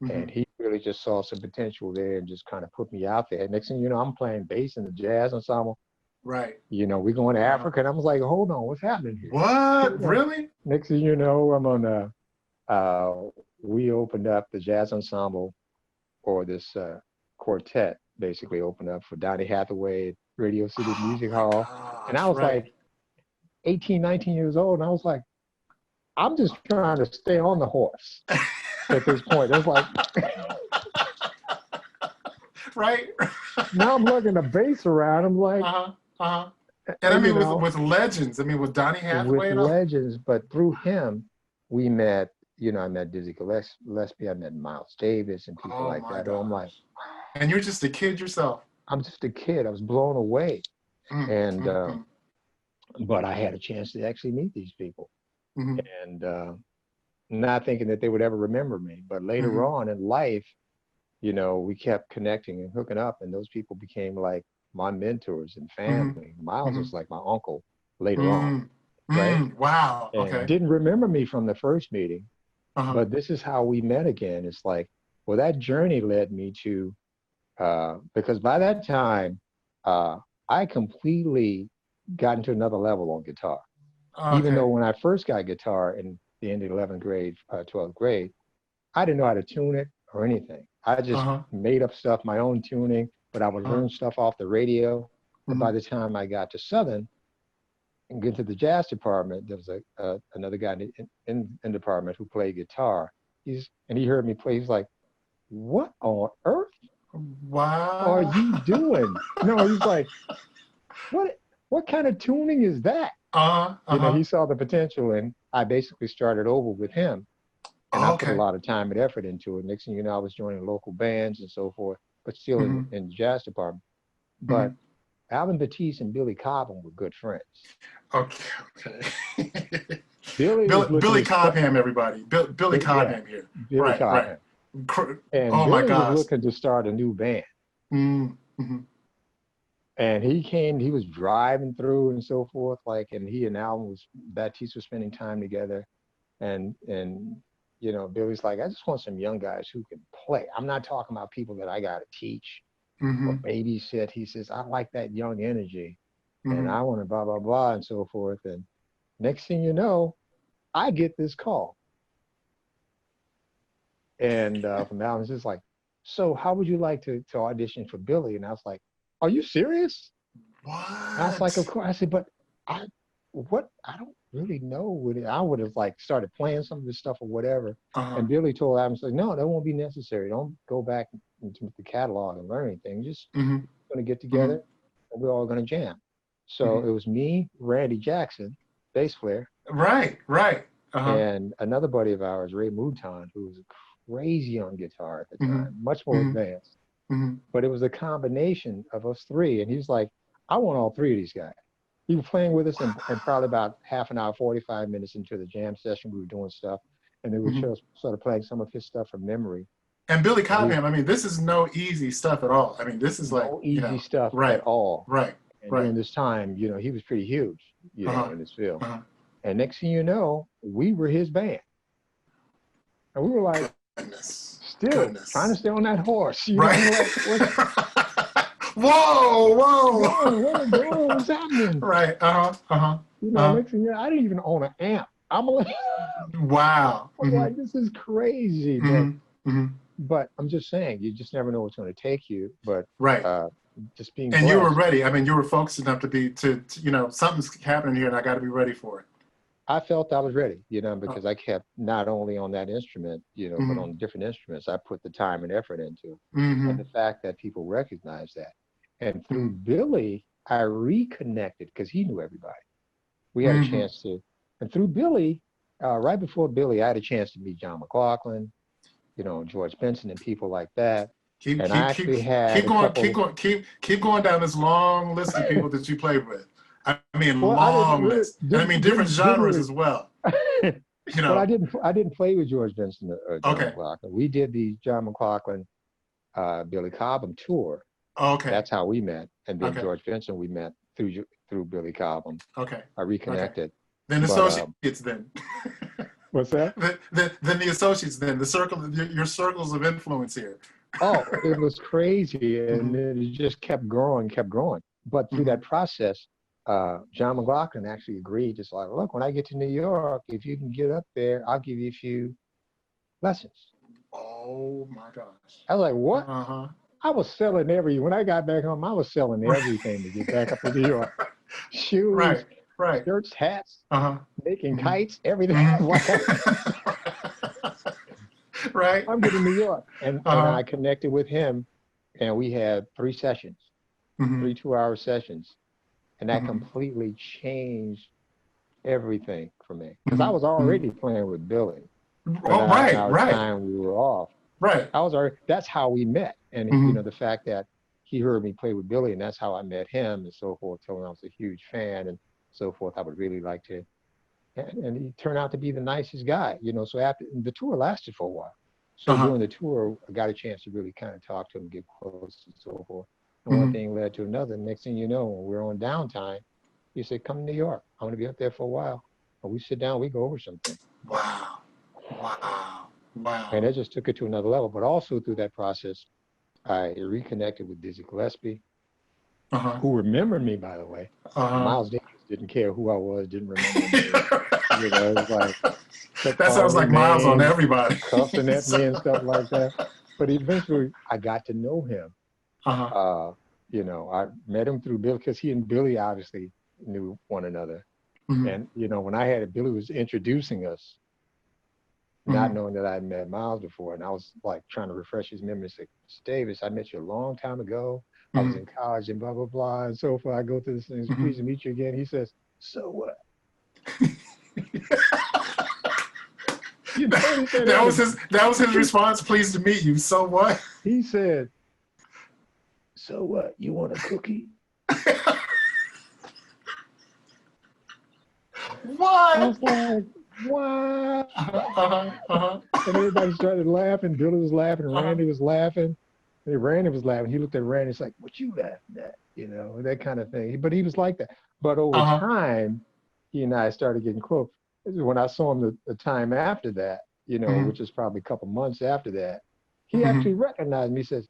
Mm-hmm. and he really just saw some potential there and just kind of put me out there. Next thing you know, I'm playing bass in the jazz ensemble. Right. We're going to Uh-huh. Africa, and I was like, hold on, what's happening here? What? Really? Next thing you know, I'm on uh, we opened up the jazz ensemble, or this quartet basically opened up for Donny Hathaway at Radio City Oh Music my Hall. And I gosh, was right. like 18, 19 years old, and I was like, I'm just trying to stay on the horse at this point. It's like, Right? now I'm lugging a bass around. I'm like, Uh-huh. Uh-huh. And you with know, legends. With Donny with Hathaway and all. legends, but through him, we met, I met Dizzy Gillespie, I met Miles Davis and people Oh like my that. Oh, I'm like, gosh. And you're just a kid yourself. I'm just a kid. I was blown away. Mm, And, mm, mm, but I had a chance to actually meet these people, mm, and not thinking that they would ever remember me. But later mm, on in life, we kept connecting and hooking up, and those people became like my mentors and mm, family. Miles mm, was like my uncle later on, mm, right? Wow. And Okay. didn't remember me from the first meeting, Uh-huh. but this is how we met again. It's like, well, that journey led me to, because by that time, uh, I completely got into another level on guitar. Even though Okay. when I first got guitar in the end of 11th grade, 12th grade, I didn't know how to tune it or anything. I just Uh-huh. made up stuff, my own tuning, but I would Uh-huh. learn stuff off the radio. But by the time I got to Southern and get to the jazz department, there was another guy in the department who played guitar. And he heard me play. He's like, "What on earth are Wow. you doing?" No, he's like, "What kind of tuning is that?" He saw the potential, and I basically started over with him. And I put a lot of time and effort into it. Next thing you know, I was joining local bands and so forth, but still in the jazz department. But Alvin Batiste and Billy Cobham were good friends. Okay. Billy Billy Cobham, everybody. Billy Cobham here. Billy Cobham. Right. And oh Billy my gosh. was looking to start a new band. And he was driving through and so forth, and he and Alvin Batiste were spending time together. And Billy's like, "I just want some young guys who can play. I'm not talking about people that I got to teach or babysit." He says, "I like that young energy and I want to blah, blah, blah," and so forth. And next thing you know, I get this call. And from Alvin's just like, "So how would you like to audition for Billy?" And I was like, "Are you serious?" What? And I was like, "Of course." I said, "But I don't really know." I would have started playing some of this stuff or whatever. And Billy told Alvin, "No, that won't be necessary. Don't go back into the catalog and learn anything. Just going to get together and we're all going to jam." So it was me, Randy Jackson, bass player. Right. And another buddy of ours, Ray Mouton, who was crazy on guitar at the time, much more advanced. But it was a combination of us three. And he was like, "I want all three of these guys." He was playing with us, and probably about half an hour, 45 minutes into the jam session, we were doing stuff. And they were just sort of playing some of his stuff from memory. And Billy Cobham, I mean, this is no easy stuff at all. I mean, this is no easy stuff at all. Right. And during this time, he was pretty huge, in this field. And next thing you know, we were his band. And we were like, still trying to stay on that horse. Right. Whoa. What's happening? Right. Next thing you know, I didn't even own an amp. I'm like, wow. I'm like, this is crazy. But I'm just saying, you just never know what's going to take you. But just being and blessed. You were ready. I mean, you were focused enough to something's happening here and I got to be ready for it. I felt I was ready, because I kept not only on that instrument, but on different instruments, I put the time and effort into. And the fact that people recognize that. And through Billy, I reconnected because he knew everybody. We had a chance to, and through Billy, right before Billy, I had a chance to meet John McLaughlin, George Benson and people like that. Keep going down this long list of people that you played with. I mean, long list. And I mean, different genres as well. Well, I didn't play with George Benson or John McLaughlin. We did the John McLaughlin, Billy Cobham tour. Okay. That's how we met. And then George Benson, we met through Billy Cobham. Okay. I reconnected. Then associates then. What's that? Then the associates then, your circles of influence here. Oh, it was crazy. And it just kept growing. But through that process, John McLaughlin actually agreed, just like, "Look, when I get to New York, if you can get up there, I'll give you a few lessons." Oh my gosh. I was like, "What?" I was selling when I got back home, I was selling everything to get back up to New York. Shoes, shirts, hats, making kites, everything. Right. I'm getting to New York. And I connected with him, and we had 3 sessions, 3 2-hour sessions. And that completely changed everything for me. Because I was already playing with Billy. Time we were off. Right. That's how we met. And, the fact that he heard me play with Billy, and that's how I met him and so forth, told him I was a huge fan and so forth. I would really like to. And he turned out to be the nicest guy, So after the tour lasted for a while. So during the tour, I got a chance to really kind of talk to him, get close and so forth. And one thing led to another. Next thing you know, when we're on downtime, he said, "Come to New York. I'm going to be up there for a while." And we sit down, we go over something. Wow. And it just took it to another level. But also through that process, I reconnected with Dizzy Gillespie, who remembered me, by the way. Miles Davis didn't care who I was, didn't remember me. It was like, that sounds like Miles on everybody. Cussing at me and stuff like that. But eventually, I got to know him. you know, I met him through Billy because he and Billy obviously knew one another. Mhm. And, you know, when I had it, Billy was introducing us, not Mhm. knowing that I'd met Miles before. And I was like trying to refresh his memory. Say, Davis, I met you a long time ago. I was Mhm. in college and blah, blah, blah. And so forth. I go through this thing, Mhm. pleased to meet you again. He says, so what? You know, he said That that. was his response. Pleased to meet you. So what? He said, so what? You want a cookie? I What? was like, what? Uh-huh. Uh-huh. And everybody started laughing. Billy was laughing. Uh-huh. Randy was laughing. And Randy was laughing. He looked at Randy. It's like, what you laughing at? You know, that kind of thing. But he was like that. But over Uh-huh. time, he and I started getting close. When I saw him the time after that, you know, Mhm. which is probably a couple months after that, he Mhm. actually recognized me. He says,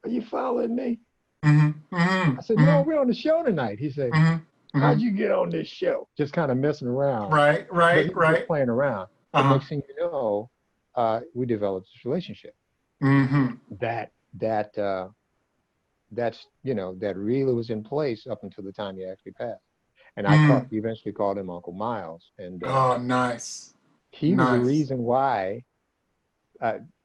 are you following me? Mhm. Mhm. I said, no, Mhm. we're on the show tonight. He said, Mhm. how'd Mhm. you get on this show? Just kind of messing around. Right. But Right. he was just Right. playing around. The Uh-huh. next thing you know, we developed this relationship. Mhm. That that that's you know that really was in place up until the time he actually passed. And I Mhm. eventually called him Uncle Miles, and Oh, nice. he was the Nice. reason why.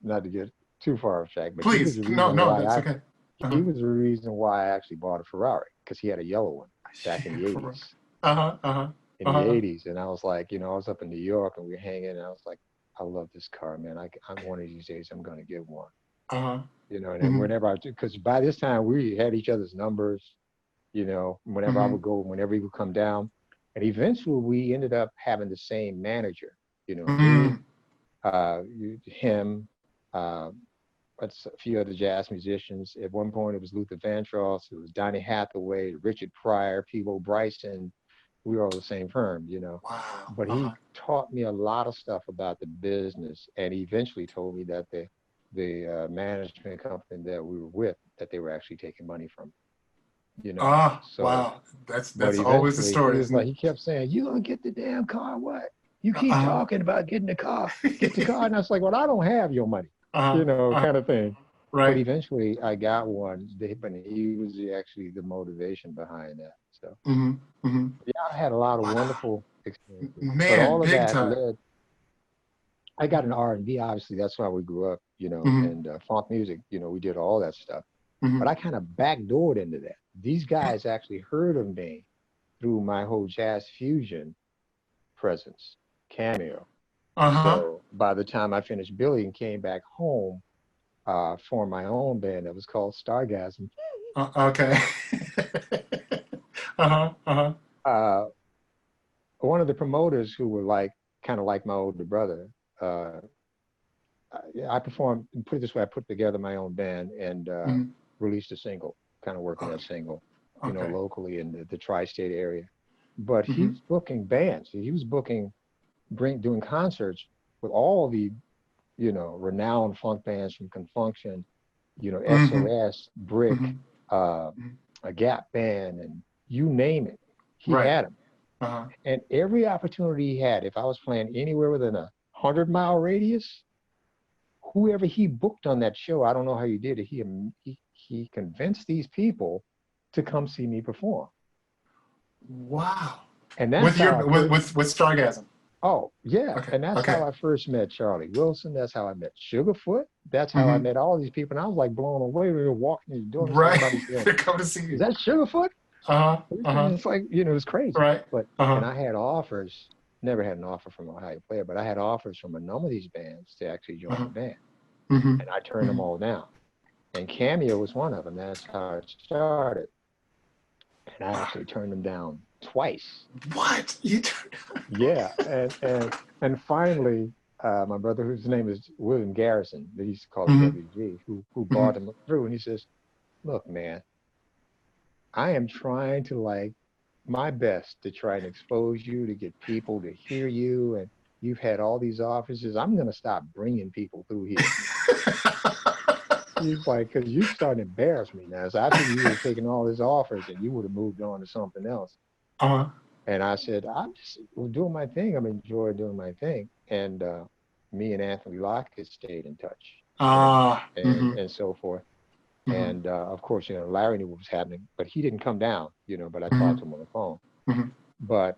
Not to get too far off track, but he was Please. the No, reason no, why that's I okay. he Uh-huh. was the reason why I actually bought a Ferrari because he had a yellow one back in the For real. 80s. Uh-huh. Uh-huh. In the Uh-huh. 80s, and I was like, you know, I was up in New York and we were hanging, and I was like, I love this car, man. I'm one of these days I'm gonna get one. Uh-huh. You know, and then Mhm. whenever because by this time we had each other's numbers, you know, whenever I Mhm. would go, whenever he would come down. And eventually we ended up having the same manager, you know, me, Mhm. him, uh, what's a few other jazz musicians. At one point it was Luther Vandross, it was Donny Hathaway, Richard Pryor, Peebo Bryson. We were all the same firm, you know. Wow. But he Uh-huh. taught me a lot of stuff about the business, and he eventually told me that the management company that we were with, that they were actually taking money from, you know. Ah, So, wow. That's but that's always the eventually he story, was isn't like, it? he kept saying, "You gonna get the damn car? What? You keep Uh-huh. talking about getting the car, get the car." And I was like, "Well, I don't have your money," Uh-huh. you know, Uh-huh. kind of thing. But Right. eventually I got one, but he was actually the motivation behind that. So Mm-hmm. Mm-hmm. yeah, I had a lot of Wow. wonderful experiences, but Man, all of big that time. led. I got an R&B, obviously. That's why we grew up, you know, Mm-hmm. and funk music. You know, we did all that stuff. Mm-hmm. But I kind of backdoored into that. These guys actually heard of me through my whole jazz fusion presence, Cameo. Uh-huh. So by the time I finished Billy and came back home, formed my own band that was called Stargasm. Okay. Uh-huh. Uh-huh. Uh, One of the promoters who were like kind of like my older brother, uh, I performed, put it this way, I put together my own band and Mm-hmm. released a single, kind of working that Okay. single, you know, Okay. locally in the tri-state area. But he Mm-hmm. was booking bands. He was doing concerts with all the, you know, renowned funk bands from Confunction, you know, Mm-hmm. SOS, Brick, Mm-hmm. uh, Mm-hmm. a Gap band, and you name it. He Right. had them. Uh-huh. And every opportunity he had, if I was playing anywhere within 100-mile radius, whoever he booked on that show, I don't know how he did it. He convinced these people to come see me perform, Wow. and that's With how your I first. with Stargasm. Oh yeah, Okay. and that's Okay. how I first met Charlie Wilson. That's how I met Sugarfoot. That's how I Mm-hmm. met all these people, and I was like blown away. We were walking through the door, and Right. somebody said, They're coming to see "Is you. that Sugarfoot?" Uh-huh. Uh-huh. It's like, you know, it's crazy. Right. But and Uh-huh. I had offers. Never had an offer from a high player, but I had offers from a number of these bands to actually join Uh-huh. the band, Mm-hmm. and I turned them Mm-hmm. all down. And Cameo was one of them. That's how it started. And I Wow. actually turned them down twice. What? You Yeah, and finally, my brother, whose name is William Garrison, they used to call him Mm-hmm. WG, who Mm-hmm. brought him through, and he says, "Look, man, I am trying to like my best to try and expose you to get people to hear you, and you've had all these offices. I'm gonna stop bringing people through here." He's like, "Because you starting to embarrass me now. So I figured you would have taken all his offers and you would have moved on to something else." Uh-huh. And I said, "I'm just doing my thing. I'm enjoying doing my thing." And me and Anthony Lockett stayed in touch, you know, Ah. Mm-hmm. and so forth. Mm-hmm. And of course, Larry knew what was happening, but he didn't come down, but I Mm-hmm. talked to him on the phone. Mm-hmm. But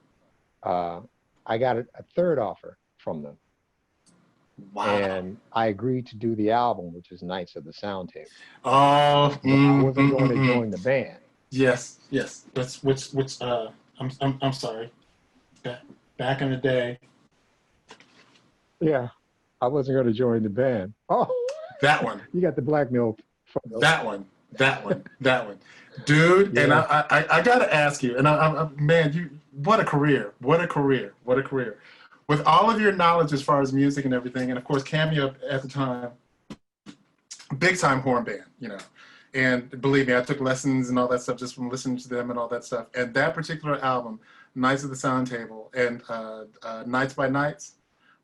I got a third offer from them, Wow. and I agreed to do the album, which is Knights of the Sound Table. Oh, But I wasn't going to mm. join the band. Yes, yes. That's which I'm sorry. Back in the day, Yeah, I wasn't going to join the band. Oh, that one. you got the blackmail photo. That one, that one, that one, dude. And Yeah. I gotta ask you, and man, what a career, what a career, what a career. With all of your knowledge as far as music and everything, and of course, Cameo at the time, big time horn band, And believe me, I took lessons and all that stuff just from listening to them and all that stuff. And that particular album, Knights of the Sound Table and Nights by Nights,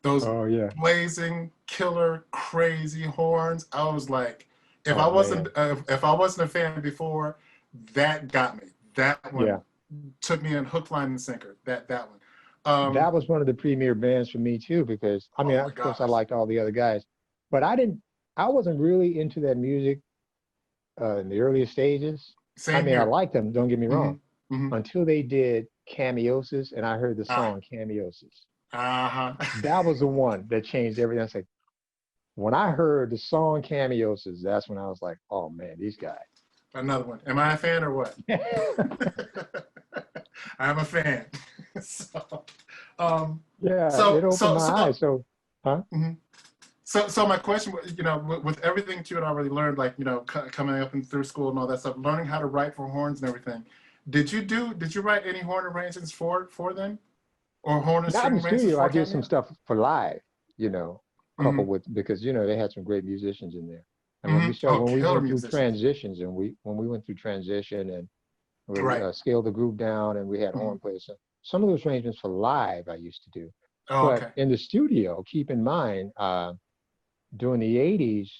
those Oh yeah. blazing, killer, crazy horns. I was like, Oh man. if I wasn't a fan before, that got me. That Yeah. one took me in hook, line, and sinker. That one. That was one of the premier bands for me too, because I mean, Oh my of course, I gosh. liked all the other guys, but I wasn't really into that music in the earliest stages. I Same mean, I here. liked them, don't get me Hmm. wrong, Hmm. until they did Cameosis, and I heard the Ah. song Cameosis. Uh-huh. That was the one that changed everything. It's like when I heard the song Cameosis, that's when I was like, oh man, these guys. Another one. Am I a fan or what? I'm a fan. so, um, Yeah, it so, opened so, my so, eyes. So, huh? mhm. So my question, with everything that you had already learned, like, coming up and through school and all that stuff, learning how to write for horns and everything, did you write any horn arrangements for them or horn and Not in string the arrangements studio. I for did some Cameo? stuff for live, you know, coupled Mm-hmm. with because they had some great musicians in there. And Mm-hmm. Oh, when we killer went through musicians. transitions, when we went through transition and we Right. scaled the group down and we had Mm-hmm. horn players. So some of those arrangements for live I used to do, Oh, but okay. in the studio, keep in mind, during the '80s,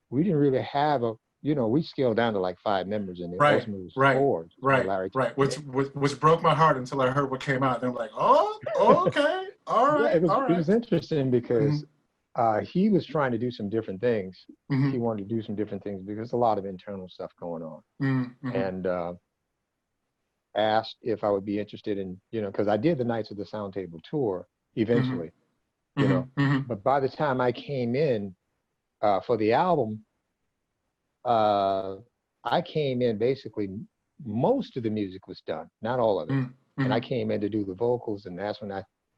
we didn't really have we scaled down to like 5 members, and the Right. ultimate was Right. four. Right. Larry Right. came in. Which broke my heart until I heard what came out. Then I'm like, oh, okay, all Yeah, right, all it right. was interesting Mm-hmm. because he was trying to do some different things. Mm-hmm. He wanted to do some different things because a lot of internal stuff going on, Mm-hmm. and asked if I would be interested in, because I did the Knights of the Sound Table tour Mm-hmm. eventually, you Mm-hmm. know, Mm-hmm. but by the time I came in for the album, uh, I came in basically most of the music was done, not all of it, and I Mm-hmm. came in to do the vocals, and that's when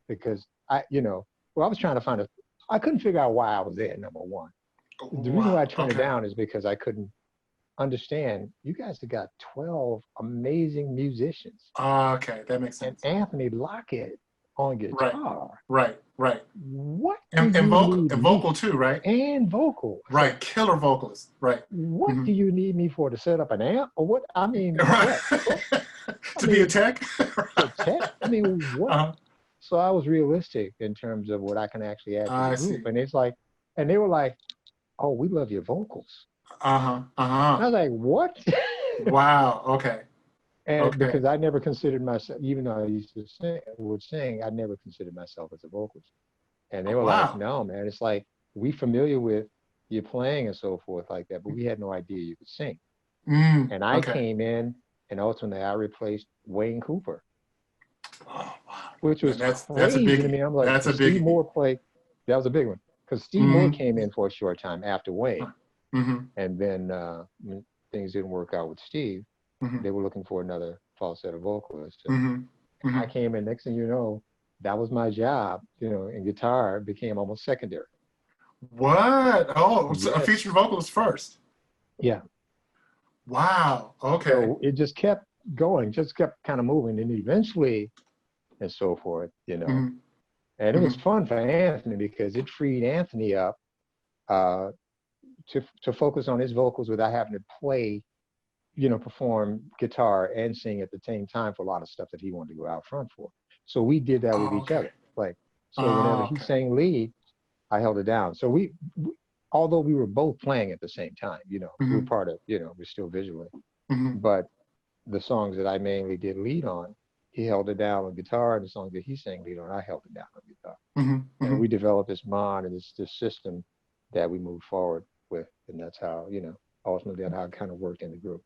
because well, I was trying to I couldn't figure out why I was there. Number one, the reason why I Wow. turned it Okay. down is because I couldn't understand. You guys have got 12 amazing musicians, Okay, that makes and sense. Anthony Lockett on Right. guitar. Right. Right. What do And you vocal need and vocal me too, right? and vocal? I said, Right. Killer vocalist. Right. what Mm-hmm. do you need me for, to set up an amp or what? I mean, Right. what? I To be a mean, tech. the tech. I mean, what? uh-huh. So I was realistic in terms of what I can actually add to the I group, see. and and they were like, "Oh, we love your vocals." Uh-huh. And I Uh-huh. was like, "What?" Wow. Okay. And Okay. because I never considered myself, even though I used to sing, I never considered myself as a vocalist. And they Oh, were like, wow. "No, man, it's like we familiar with you playing and so forth like that, but we had no idea you could sing." And I Okay. came in, and ultimately I replaced Wayne Cooper, Oh, wow. which And was that's a crazy to me. biggie. I'm like, That's a because Steve biggie. Moore played, that was a big one, because Steve Moore Mm-hmm. came in for a short time after Wayne, Mm-hmm. and then when things didn't work out with Steve. Mm-hmm. They were looking for another falsetto vocalist, and Mm-hmm. Mm-hmm. I came in. Next thing you know, that was my job. And guitar became almost secondary. What? Oh, so a Yes, featured vocalist first. yeah. Wow. Okay. So it just kept going, just kept kind of moving, and eventually, and so forth. Mm-hmm. And it was Mm-hmm. fun for Anthony because it freed Anthony up uh, to focus on his vocals without having to play, perform guitar and sing at the same time for a lot of stuff that he wanted to go out front for. So we did that with Oh, each okay. other. Like, so whenever Oh, he okay. sang lead, I held it down. So although we were both playing at the same time, we were Mm-hmm. part of, we're still visually, Mm-hmm. but the songs that I mainly did lead on, he held it down on guitar, and the songs that he sang lead on, I held it down on guitar. Mm-hmm. And Mm-hmm. we developed this bond and this system that we moved forward with. And that's how, ultimately that's how it kind of worked in the group.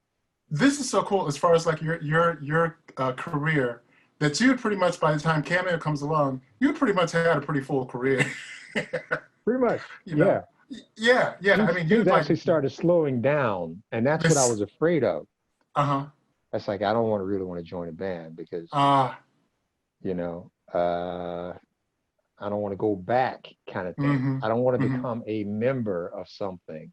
This is so cool as far as like your career, that you pretty much, by the time Cameo comes along, you pretty much had a pretty full career. Pretty much, You know? yeah. Yeah. I mean, you Things like actually started slowing down, and that's what I this. was afraid of. Uh-huh. That's like I don't really want to join a band because Ah. you know I don't want to go back kind of thing. Mm-hmm. I don't want to Mm-hmm. become a member of something.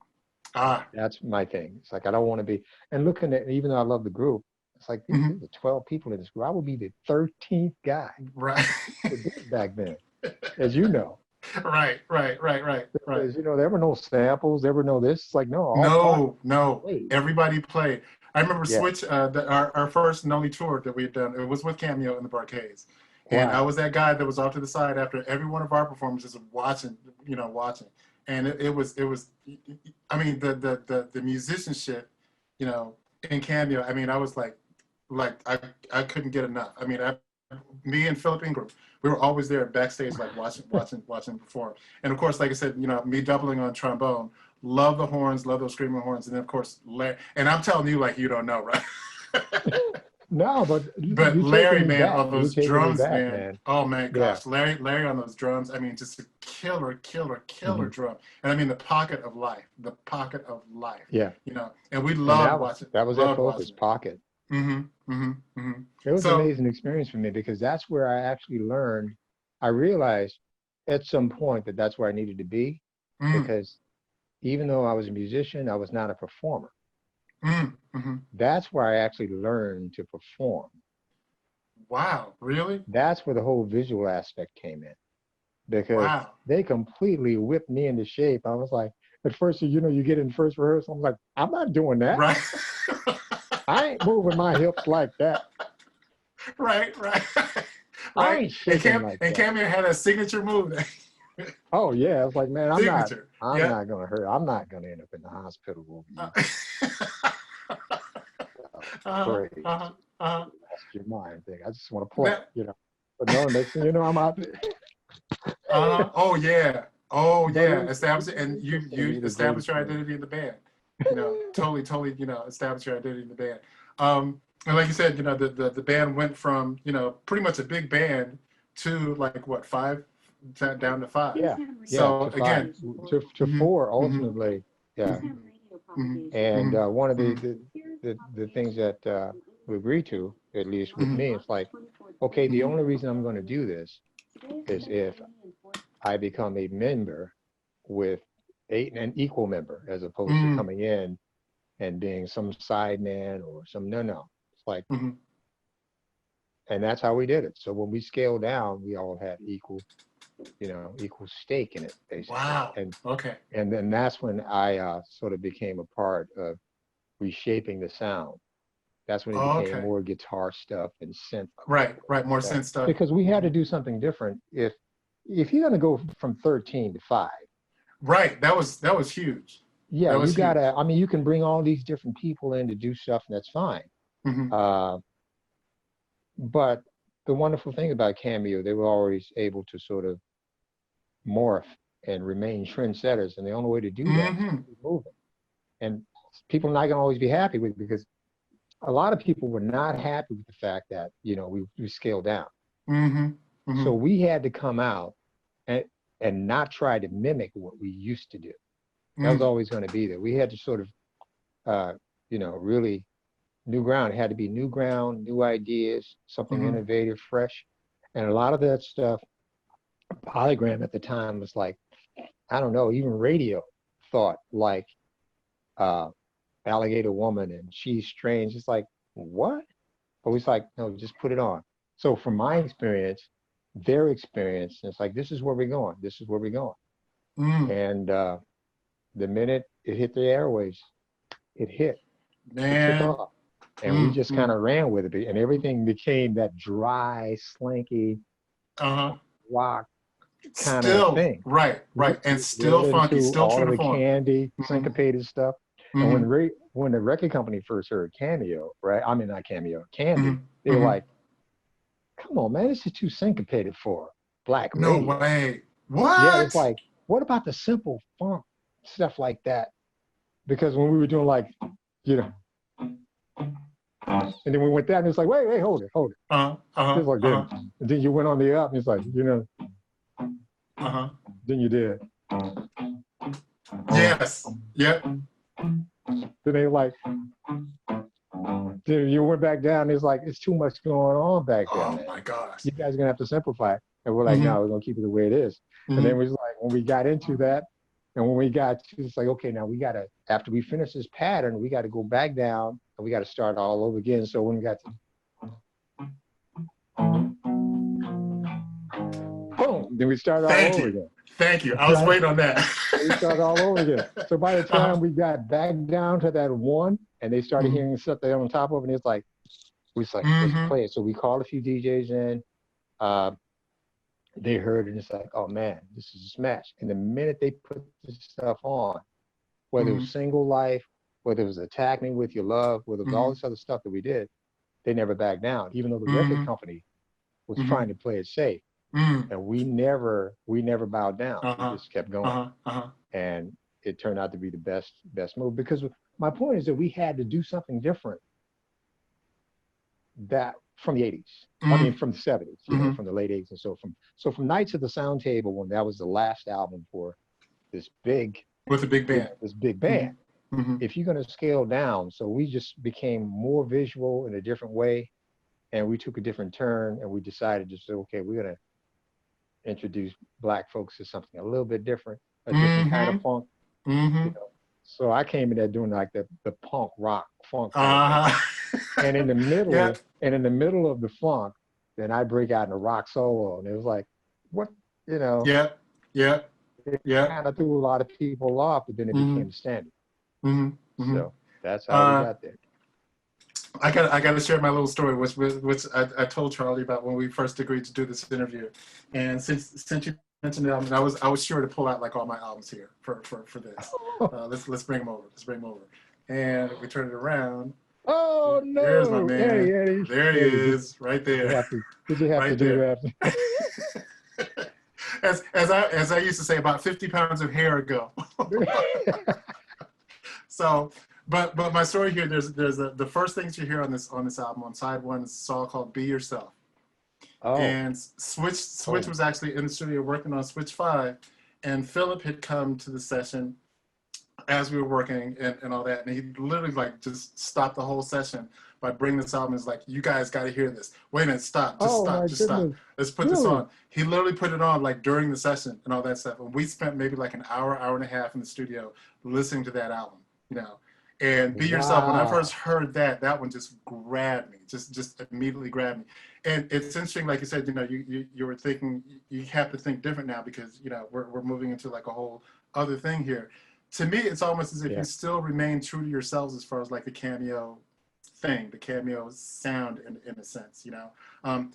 Ah. That's my thing. It's like I don't want to be. And looking at, even though I love the group, it's like Mm-hmm. these are 12 people in this group. I would be the 13th guy Right. to do it back then, as you know. Right. Because there were no samples, there were no this. It's like no, all parts No. played. Everybody played. I remember Yeah. Switch, our first and only tour that we had done. It was with Cameo in the Barcades, and I Wow. was that guy that was off to the side after every one of our performances, watching, watching. And it was. I mean, the musicianship, in Cameo. I mean, I was like I couldn't get enough. I mean, me and Philip Ingram, we were always there backstage, like watching perform. And of course, like I said, me doubling on trombone, love the horns, love those screaming horns, and then of course, Larry. And I'm telling you, like you don't know, right? No, but But you're taking Larry, me man, back. on You're those taking me drums, back, man. man. Oh man, Yeah. gosh, Larry on those drums. I mean, just a killer Hmm. drum. And I mean, the pocket of life, the pocket of life. Yeah. And we And loved watching, that was that loved focus watching it. pocket. Mm-hmm. It was an So, amazing experience for me because that's where I actually learned. I realized at some point that that's where I needed to be mm, because even though I was a musician, I was not a performer. mm-hmm. That's where I actually learned to perform. Wow, really? That's where the whole visual aspect came in because Wow. they completely whipped me into shape. I was like, at first, you get in first rehearsal, I'm like, I'm not doing that. Right. I ain't moving my hips like that. Right. I Right. ain't shaking like And that. Cameo had a signature move. Oh yeah, I was like, man, Signature. I'm Yeah. not gonna hurt. I'm not gonna end up in the hospital over Uh, you. uh-huh, Crazy. uh-huh, uh-huh. Lost your mind thing. I just want to play, That, But no, next thing you know, I'm out there. oh yeah. Oh But yeah. it Establish it, was and interesting. It you was a great establish your experience. identity in the band. Totally, establish your identity in the band. And like you said, the band went from, pretty much a big band to like what, five, down to five. Yeah, yeah, So to five, again, to hmm four hmm ultimately. Yeah, hmm and hmm one of hmm the things that we agreed to, at least with hmm me, it's like, okay, the hmm only reason I'm going to do this is if I become a member with an equal member, as opposed to hmm coming in and being some side man or some no. It's like, hmm and that's how we did it. So when we scaled down, we all had equal stake in it, basically. Wow. Okay. And then that's when I sort of became a part of reshaping the sound. That's when it Oh, became okay. more guitar stuff and synth Right. More stuff. sense stuff. Because we had to do something different. If you're going to go from 13 to 5, Right. That was huge. yeah, That you was gotta. huge. I mean, you can bring all these different people in to do stuff, and that's fine. Hmm Uh, but the wonderful thing about Cameo, they were always able to sort of morph and remain trendsetters, and the only way to do that is to hmm keep moving. And people are not going to always be happy with it because a lot of people were not happy with the fact that we scaled down. hmm hmm So we had to come out and not try to mimic what we used to do. That was mm always going to be there. We had to sort of really new ground. It had to be new ground, new ideas, something hmm innovative, fresh. And a lot of that stuff, Polygram at the time was like, I don't know, even radio thought like uh, Alligator Woman and She's Strange. It's like, what? But it's like, no, just put it on. So from my experience, their experience, it's like, this is where we're going. This is where we're going. mm And the minute it hit the airwaves, it hit. It took Man. off. And we just kind Mm. of ran with it. And everything became that dry, slanky Uh-huh. rock kind of Still, thing. right. And still Real funky, into still all true of to the form. candy, Hmm syncopated stuff. And hmm when the record company first heard Cameo, right? I mean, not Cameo, hmm Candy, they were hmm like, come on, man, this is too syncopated for black No radio. way. Yeah, it's What? like, what about the simple funk stuff like that because when we were doing like, you know, and then we went down, it's like, wait, hold it. It's like then, and then you went on the up, and it's like, you know, then you did. Yes. Yep. Then they like, then you went back down. It's like, it's too much going on back there. Oh Man. my gosh. You guys are gonna have to simplify it. And we're like, no, we're gonna keep it the way it is. And then we was like, when we got into that, and when we got to, it's like, okay, now we gotta, after we finish this pattern, we gotta go back down and we gotta start all over again. So when we got to boom, then we started all over again. Thank you. I was waiting on that. We started all over again. So by the time we got back down to that one, and they started hearing stuff there on top of it, and it's like, we was like, let's play it. So we called a few DJs in. They heard it, and it's like, oh man, this is a smash. And the minute they put this stuff on, whether it was Single Life, whether it was Attack Me With Your Love, whether it was all this other stuff that we did, they never backed down, even though the record company was trying to play it safe. And we never bowed down. We just kept going. And it turned out to be the best move, because my point is that we had to do something different that from the 80s. I mean, from the 70s, you know, from the late 80s. And so from Nights at the Sound Table, when that was the last album for this big, with a big band, if you're going to scale down, so we just became more visual in a different way, and we took a different turn, and we decided to say, okay, we're going to introduce Black folks to something a little bit different, a different kind of funk. You know? So I came in there doing like the punk rock funk, and in the middle of the funk, then I break out in a rock solo, and it was like, what, you know? It kind of threw a lot of people off, but then it became the standard. So that's how we got there. I got to share my little story, which I told Charlie about when we first agreed to do this interview. And since you mentioned the album, I was sure to pull out like all my albums here for this. Let's bring them over. And we turn it around. Oh no! There's my man. Hey, Eddie. There he is, right there. Did you have right to do there. that? As I used to say, about 50 pounds of hair ago. So, but my story here, there's the first things you hear on this album, on side one, is a song called "Be Yourself." And Switch was actually in the studio working on Switch 5, and Philip had come to the session as we were working and all that, and he literally like just stopped the whole session by bringing this album. Is like, you guys got to hear this. Wait a minute, stop, just stop. Let's put this on. He literally put it on like during the session and all that stuff, and we spent maybe like an hour and a half in the studio listening to that album, you know. And Be Yourself, when I first heard that one just grabbed me, just immediately grabbed me. And it's interesting, like you said, you know, you were thinking, you have to think different now because, you know, we're moving into like a whole other thing here. To me, it's almost as if you still remain true to yourselves as far as like the Cameo thing, the Cameo sound in a sense, you know.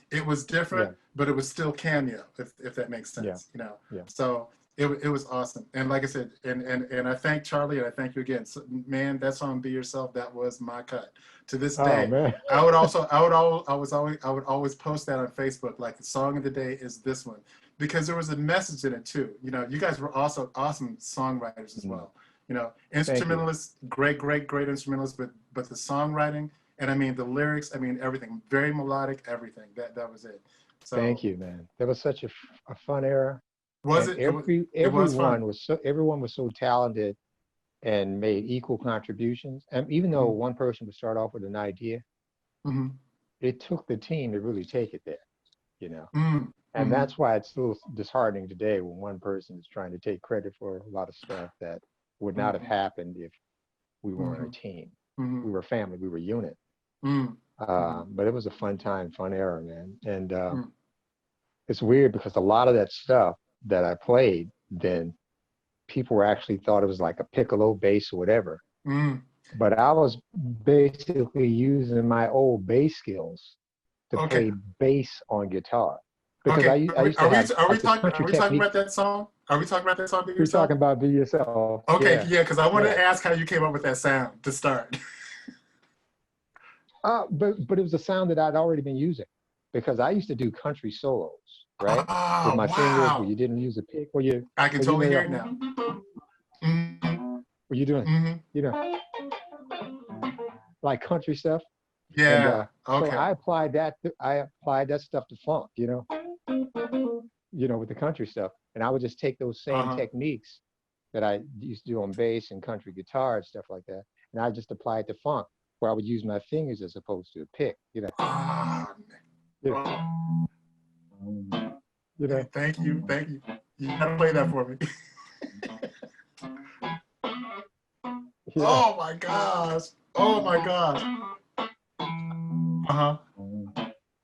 It was different, but it was still Cameo, if that makes sense, you know. So it was awesome. And like I said, and I thank Charlie, and I thank you again. So, man, that song "Be Yourself," that was my cut. To this day, man. I would always post that on Facebook, like the song of the day is this one, because there was a message in it too. You know, you guys were also awesome songwriters as well. You know, instrumentalists, great instrumentalists, but the songwriting, and I mean the lyrics, I mean everything, very melodic, everything. That was it. So thank you, man. That was such a fun era. Was it? Everyone was so talented and made equal contributions. And even though one person would start off with an idea, it took the team to really take it there, you know. And that's why it's a little disheartening today when one person is trying to take credit for a lot of stuff that would not have happened if we weren't a team. We were family, we were a unit. But it was a fun time, fun era, man. And it's weird because a lot of that stuff that I played, then people actually thought it was like a piccolo bass or whatever. But I was basically using my old bass skills to play bass on guitar. Because I used to are we talking about that song? Are we talking about that song, Be Yourself? We're talking about Be Yourself. Okay, yeah, because I wanted to ask how you came up with that sound to start. But it was a sound that I'd already been using, because I used to do country solos, right? With my fingers, where you didn't use a pick, I can totally hear it now. when you're doing, Mm-hmm. you know, like country stuff. And Yeah. so Okay. I applied that stuff to funk, with the country stuff. And I would just take those same Uh-huh. techniques that I used to do on bass and country guitar and stuff like that. And I just apply it to funk, where I would use my fingers as opposed to a pick, Ah, you know, oh, you know. thank you. Thank you. You gotta play that for me. Yeah. Oh my gosh. Oh my gosh. Uh-huh.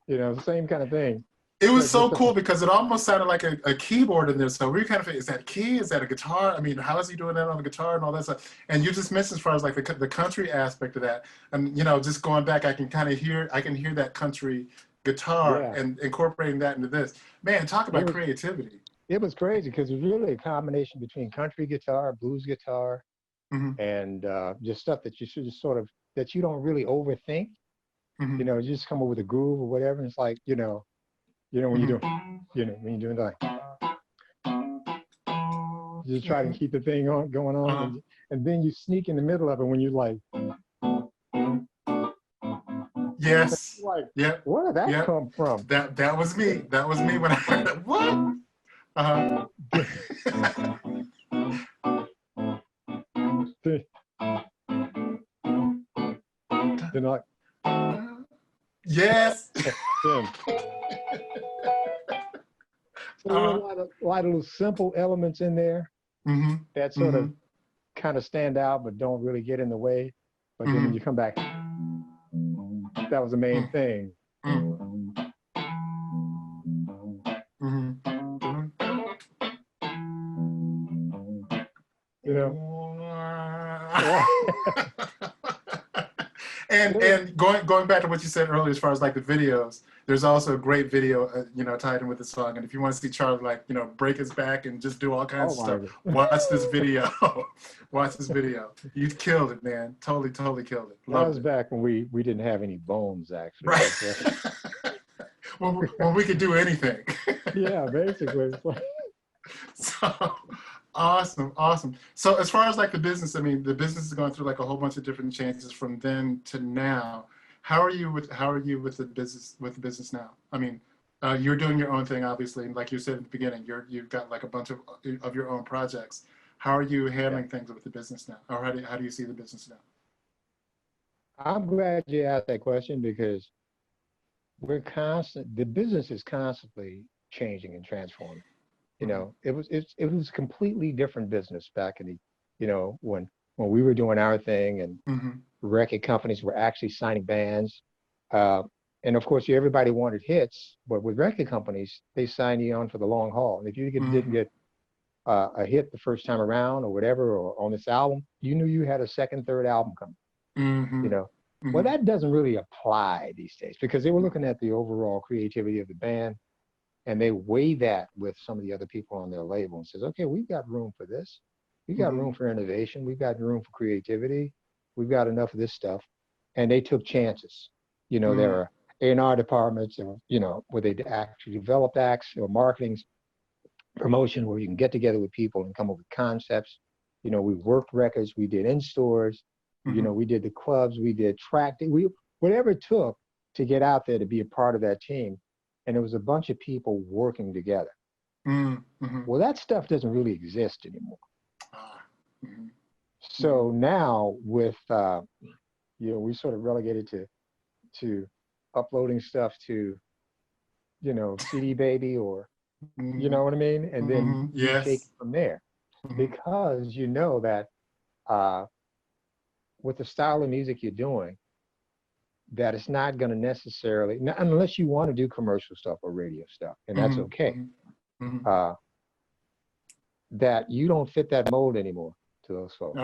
The same kind of thing. It was But so just cool because it almost sounded like a keyboard in there. So we kind of, is that a key? Is that a guitar? I mean, how is he doing that on the guitar and all that stuff? And you just mentioned as far as like the country aspect of that. And, just going back, I can hear that country guitar yeah, and incorporating that into this. Man, talk it about was creativity. it was crazy because it was really a combination between country guitar, blues guitar, Mm-hmm. and just stuff that you should just sort of that you don't really overthink. Mm-hmm. You just come up with a groove or whatever. And it's like, when you do, when you're doing like, you just try to Mm-hmm. keep the thing on going on, Uh-huh. and then you sneak in the middle of it when you're Yes. like, Yep. where did that Yep. come from? That was me. That was me when I heard that. What? Uh-huh. Then like, Yes. then. So there are Uh-huh. a lot of little simple elements in there Mm-hmm. that sort Mm-hmm. of kind of stand out, but don't really get in the way. But then when Mm-hmm. you come back, that was the main thing. Mm-hmm. You know? And going back to what you said earlier, as far as like the videos, there's also a great video, tied in with the song. And if you want to see Charlie, like, break his back and just do all kinds Oh of my stuff, God. watch this video. Watch this video. You killed it, man. Totally, totally killed it. That Loved was it. back when we didn't have any bones, actually. Right. when we could do anything. Yeah, basically. So awesome, awesome. So as far as like the business, I mean, the business is going through like a whole bunch of different changes from then to now. How are you with the business now? I mean, you're doing your own thing, obviously, and like you said at the beginning, you've got like a bunch of your own projects. How are you Yeah. handling things with the business now, or how do you see the business now? I'm glad you asked that question because the business is constantly changing and transforming. It was a completely different business back in when we were doing our thing and Mm-hmm. record companies were actually signing bands. And of course, everybody wanted hits, but with record companies, they sign you on for the long haul. And if you didn't Mm-hmm. get a hit the first time around or whatever, or on this album, you knew you had a second, third album coming, Mm-hmm. you know. Well, Mm-hmm. that doesn't really apply these days because they were looking at the overall creativity of the band and they weigh that with some of the other people on their label and says, okay, we've got room for this. We've got room for innovation. We've got room for creativity. We've got enough of this stuff. And they took chances. There are A&R departments, where they actually developed acts or marketing promotion where you can get together with people and come up with concepts. We worked records, we did in stores, Mm-hmm. we did the clubs, we did whatever it took to get out there to be a part of that team. And it was a bunch of people working together. Mm-hmm. Well, that stuff doesn't really exist anymore. Mm-hmm. So now with, we sort of relegated to uploading stuff to, CD Baby or, you know what I mean? And then Mm-hmm. you take it Yes. from there Mm-hmm. because you know that with the style of music you're doing, that it's not going to necessarily, unless you want to do commercial stuff or radio stuff, and that's okay, Mm-hmm. that you don't fit that mold anymore to those folks.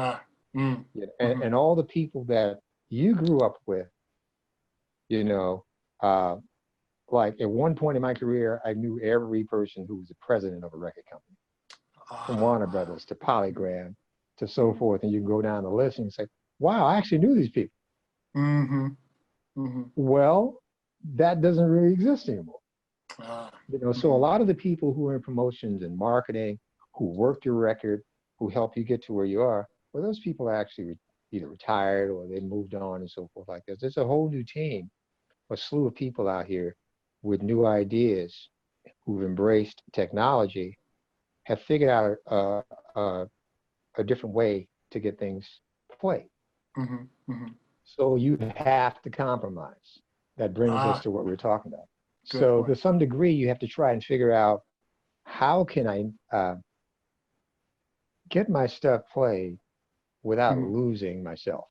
And all the people that you grew up with, like at one point in my career, I knew every person who was the president of a record company, from Warner Brothers to Polygram to so forth. And you can go down the list and say, wow, I actually knew these people. Mm-hmm. Mm-hmm. Well, that doesn't really exist anymore. So a Mm-hmm. lot of the people who are in promotions and marketing, who worked your record, who help you get to where you are, Well, those people are actually either retired or they moved on and so forth like this. There's a whole new team, a slew of people out here with new ideas who've embraced technology, have figured out a different way to get things played. Mhm. Mhm. So you have to compromise. That brings us Ah, to what we're talking about. good So point. to some degree, you have to try and figure out how can I get my stuff played without Mhm. losing myself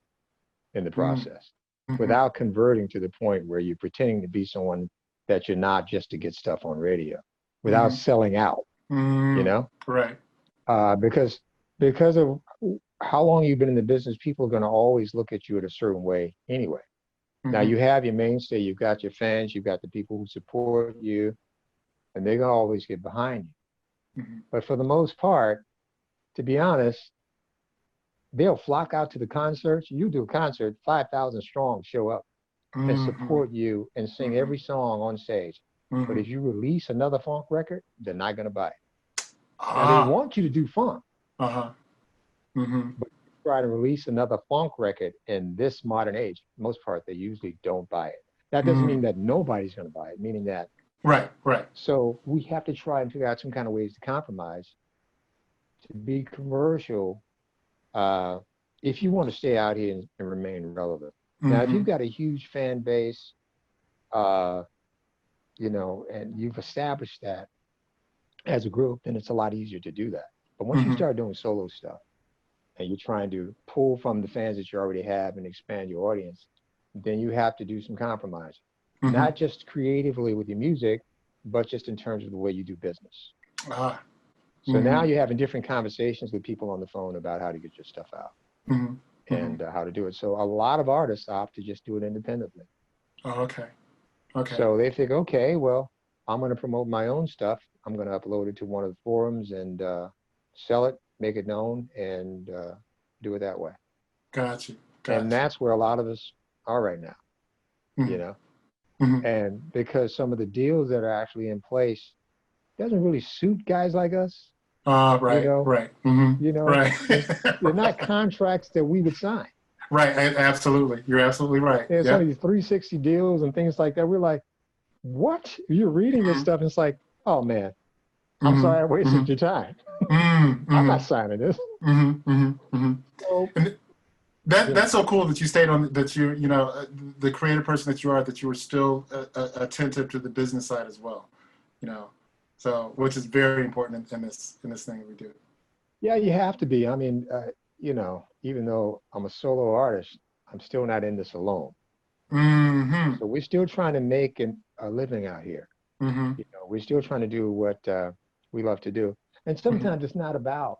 in the Mhm. process, Mhm. without converting to the point where you're pretending to be someone that you're not just to get stuff on radio, without Mhm. selling out, you Mhm. know, Right. because of how long you've been in the business, people are going to always look at you in a certain way anyway. Now Mhm. you have your mainstay, you've got your fans, you've got the people who support you, and they're going to always get behind you. Mhm. But for the most part, to be honest, they'll flock out to the concerts. You do a concert, 5,000 strong show up and Mhm. support you and sing Mhm. every song on stage. But Mhm. if you release another funk record, they're not going to buy it. Now they Ah. want you to do funk, Uh-huh. Mhm. but try to release another funk record in this modern age, most part, they usually don't buy it. That doesn't mean Mm. that nobody's going to buy it, meaning that, Right. Right. so we have to try and figure out some kind of ways to compromise to be commercial uh, if you want to stay out here and remain relevant. Now, if you've Mhm. got a huge fan base, uh, and you've established that as a group, then it's a lot easier to do that. But once you Mhm. start doing solo stuff and you're trying to pull from the fans that you already have and expand your audience, then you have to do some compromise, Mhm. not just creatively with your music, but just in terms of the way you do business. Ah. So now Mhm. you're having different conversations with people on the phone about how to get your stuff out Mhm. Mhm. and how to do it. So a lot of artists opt to just do it independently. Oh, okay. Okay. So they think, okay, well, I'm going to promote my own stuff. I'm going to upload it to one of the forums and sell it, make it known, and do it that way. Got you. And Got you. that's where a lot of us are right now, you Mhm. know. Mhm. And because some of the deals that are actually in place doesn't really suit guys like us, Ah, you right. know, Right. Mhm. Right. they're not contracts that we would sign. Right. Absolutely. You're absolutely right. There's some of Yep. these 360 deals and things like that. We're like, what? You're reading this Mhm. stuff, and it's like, oh man, I'm sorry Mhm. I wasted Mhm. your time. Mhm. I'm not Mhm. signing this. Mhm. Mhm. Mhm. So, And you know, that's so cool that you stayed on that the creative person that you are, that you were still attentive to the business side as well, you know, so which is very important in this thing that we do. yeah, you have to be. I mean, even though I'm a solo artist, I'm still not in this alone. Mm-hmm. So we're still trying to make a living out here. Mm-hmm. We're still trying to do what we love to do. And Mm-hmm. sometimes it's not about,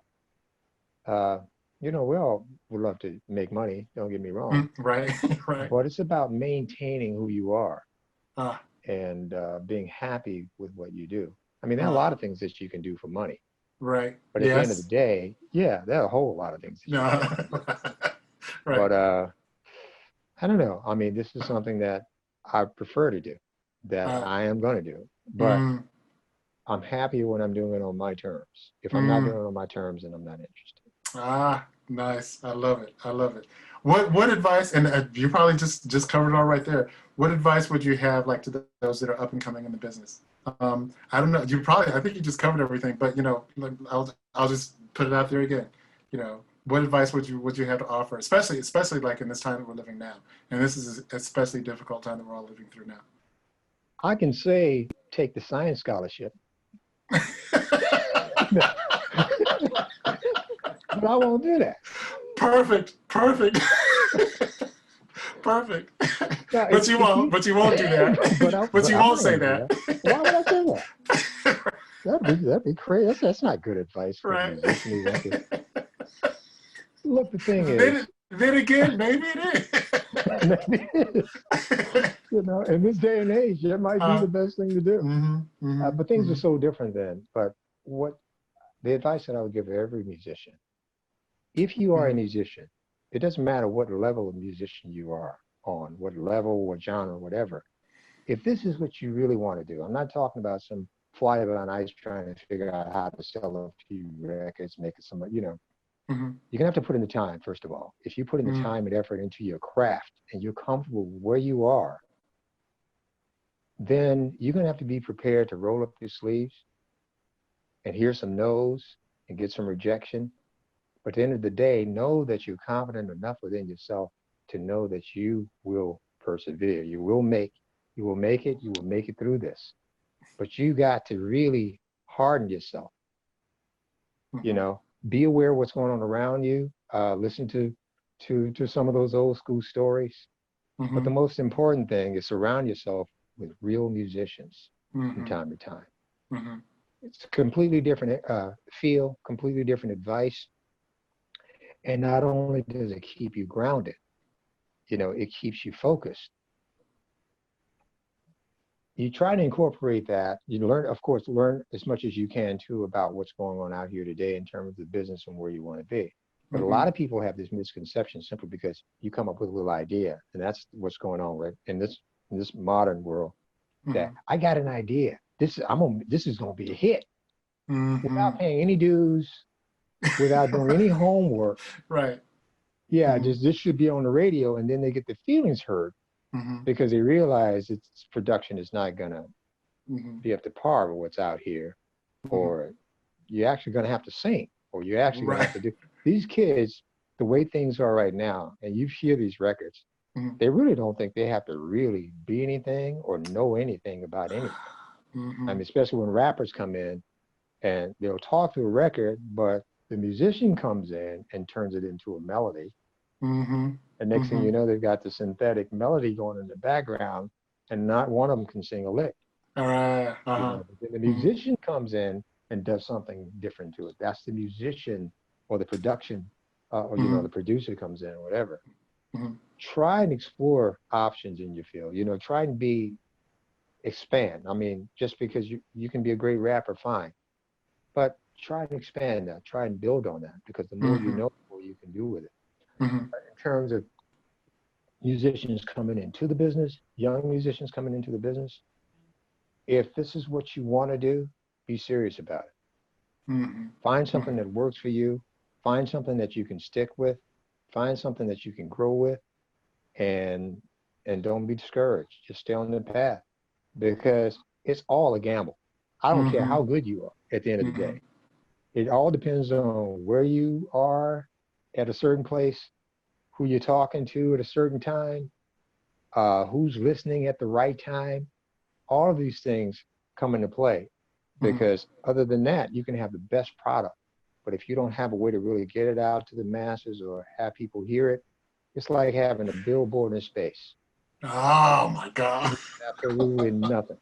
uh, we all would love to make money, don't get me wrong, Mm-hmm. Right. Right. but it's about maintaining who you are uh, and being happy with what you do. I mean, there are a uh, lot of things that you can do for money, right. but at the end of the Yes. day, yeah, there are a whole lot of things that you can do No. for money. Right. But I don't know. I mean, this is something that I prefer to do, that uh, I am going to do, but mm, I'm happy when I'm doing it on my terms. If I'm not mm. doing it on my terms, then I'm not interested. Ah, nice. I love it. I love it. What advice, and you probably just covered it all right there. What advice would you have, like, to those that are up and coming in the business? I don't know. I think you just covered everything, but like, I'll just put it out there again. What advice would you have to offer, especially like in this time that we're living now, and this is an especially difficult time that we're all living through now. I can say take the science scholarship, but I won't do that. Perfect. Perfect. Perfect. Now, But you if won't. you, But you won't do that. But but you I'm won't not say going to do that. that. Why would I say that? That'd be crazy. That's not good advice for a Right. musician who wants to. Look, the thing is, Then again, maybe it maybe is. in this day and age, it might be the uh, best thing to do. mhm, mhm, But things are mhm, so different then. But what the advice that I would give every musician, if you are a mhm, musician, it doesn't matter what level of musician you are on, what level, what genre, whatever. If this is what you really want to do, I'm not talking about some fly on ice trying to figure out how to sell a few records, make it some. Mm-hmm. You're gonna have to put in the time, first of all. If you put in the time and effort into your craft and you're comfortable with where you are, then you're gonna have to be prepared to roll up your sleeves and hear some no's and get some rejection. But at the end of the day, know that you're confident enough within yourself to know that you will persevere. You will make it through this. But you got to really harden yourself, you Mm-hmm. know, be aware of what's going on around you, listen to some of those old school stories. But Mm-hmm. the most important thing is surround yourself with real musicians from Mm-hmm. time to time. Mm-hmm. It's a completely different feel, completely different advice. And not only does it keep you grounded, you know, it keeps you focused. You try to incorporate that. You learn, of course, learn as much as you can too about what's going on out here today in terms of the business and where you want to be. But a Mm-hmm. lot of people have this misconception simply because you come up with a little idea, and that's what's going on right in this modern world. That Mm-hmm. I got an idea. This is gonna be a hit Mm-hmm. without paying any dues, without doing any homework. Right. Yeah, Mm-hmm. just this should be on the radio, and then they get their feelings hurt Mm-hmm. because they realize its production is not gonna Mm-hmm. be up to par with what's out here, Mm-hmm. or you're actually gonna have to sing, or you're actually gonna Right. have to do these kids. The way things are right now, and you hear these records, Mm-hmm. they really don't think they have to really be anything or know anything about anything. I Mm-hmm. mean, especially when rappers come in and they'll talk to a record, but the musician comes in and turns it into a melody. Mm-hmm. And next thing Mm-hmm. you know, they've got the synthetic melody going in the background, and not one of them can sing a lick. All right. You Uh-huh. know, but then the Mm-hmm. musician comes in and does something different to it. That's the musician or the production, or you know, Mm-hmm. the producer comes in, or whatever. Mm-hmm. Try and explore options in your field. You know, try and expand. I mean, just because you can be a great rapper, fine, but try and expand that. Try and build on that because the more you Mm-hmm. know, the more you can do with it. Mm-hmm. In terms of musicians coming into the business, young musicians coming into the business, if this is what you want to do, be serious about it. Mm-hmm. Find Mm-hmm. something that works for you. Find something that you can stick with. Find something that you can grow with, and don't be discouraged. Just stay on the path because it's all a gamble. I don't care Mm-hmm. how good you are at the end of the Mm-hmm. day. It all depends on where you are at a certain place, who you're talking to at a certain time, who's listening at the right time. All of these things come into play Mm-hmm. because other than that, you can have the best product. But if you don't have a way to really get it out to the masses or have people hear it, it's like having a billboard in space. Oh my God. Absolutely nothing.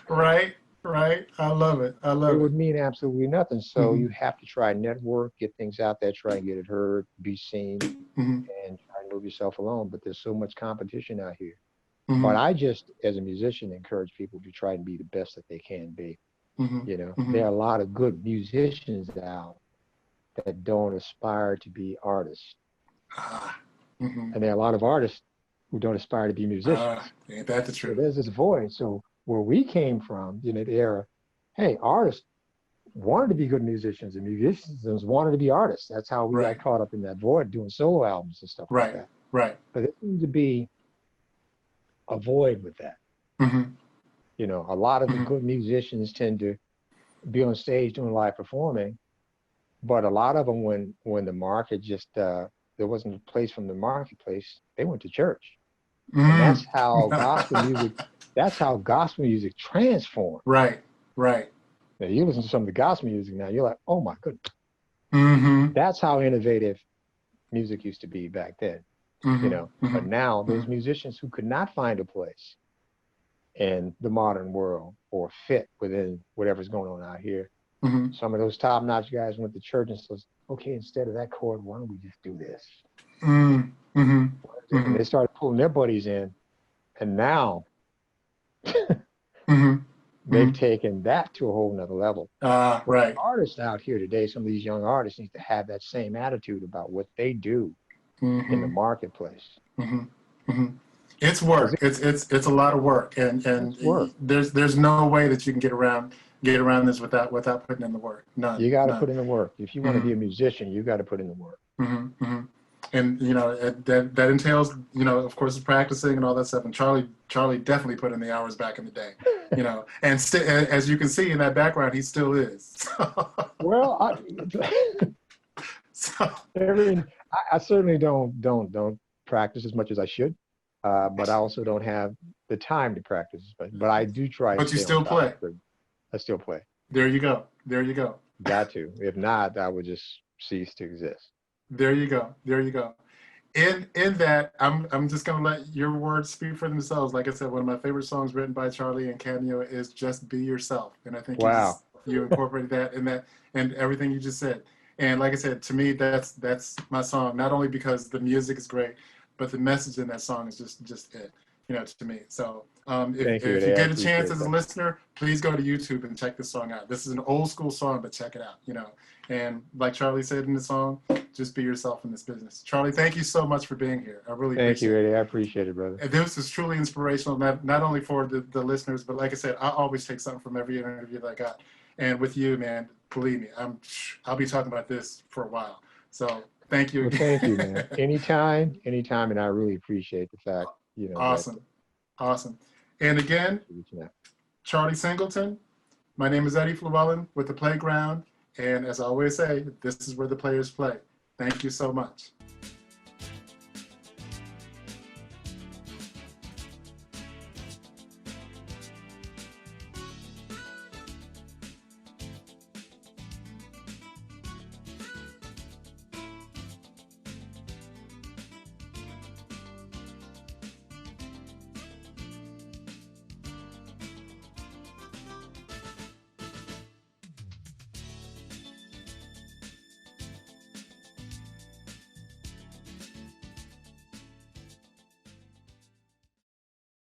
Right. Right. I love it. I It love it. would mean absolutely nothing. So Mm-hmm. you have to try and network, get things out there, try and get it heard, be seen, Mm-hmm. and try and move yourself along. But there's so much competition out here. But Mm-hmm. I just, as a musician, encourage people to try and be the best that they can be. Mm-hmm. You know, Mm-hmm. there are a lot of good musicians out that don't aspire to be artists. Ah. Mm-hmm. And there are a lot of artists who don't aspire to be musicians. Ain't that the So truth? there's this void. So where we came from, you know, the era, hey, artists wanted to be good musicians and musicians wanted to be artists. That's how we got Right. caught up in that void doing solo albums and stuff like Right. that. Right. But there seems to be a void with that. Mm-hmm. You know, a lot of the Mm-hmm. good musicians tend to be on stage doing live performing, but a lot of them, when the market just there wasn't a place from the marketplace, they went to church, and Mm. that's how gospel music transformed. Right. Right. Now you listen to some of the gospel music now, you're like, oh my goodness, Mm-hmm. that's how innovative music used to be back then. You Mm-hmm. know, but now Mm-hmm. those musicians who could not find a place in the modern world or fit within whatever's going on out here, Mm-hmm. some of those top-notch guys went to church and says, okay, instead of that chord, why don't we just do this? Mm-hmm. And Mm-hmm. they started pulling their buddies in, and now Mm-hmm. they've taken that to a whole nother level. But Right. artists out here today, some of these young artists need to have that same attitude about what they do in the Mm-hmm. marketplace. Mm-hmm. Mm-hmm. It's Because work. It's a lot of work, and it's work. there's no way that you can get around get around this without putting in the work. None. You got to None. put in the work. If you want to be a musician, you got to put in the work. And you know that entails, you know, of course, practicing and all that stuff. And Charlie definitely put in the hours back in the day, you know. And as you can see in that background, he still is. Well, So, I mean, I certainly don't practice as much as I should, but I also don't have the time to practice. But I do try to but you stay still on top play. of it. I still play. There you go. There you go. Got to. If not, I would just cease to exist. There you go. There you go. In that, I'm just gonna let your words speak for themselves. Like I said, one of my favorite songs written by Charlie and Cameo is "Just Be Yourself," and I think Wow. you incorporated that in that and everything you just said. And like I said, to me, that's my song. Not only because the music is great, but the message in that song is just it. You know, to me. So Thank you, if you Eddie. I get a chance appreciate as a that. listener, please go to YouTube and check this song out. This is an old school song, but check it out. You know, and like Charlie said in the song, just be yourself in this business. Charlie, thank you so much for being here. I really Thank you, appreciate it. Eddie. I appreciate it, brother. And this is truly inspirational, not only for the listeners, but like I said, I always take something from every interview that I got. And with you, man, believe me, I'll be talking about this for a while. So thank you Well, again. thank you, man. Anytime, and I really appreciate the fact, you know, Awesome. Awesome. And again, that Charlie Singleton, my name is Eddie Llewellyn with The Playground. And as I always say, this is where the players play. Thank you so much.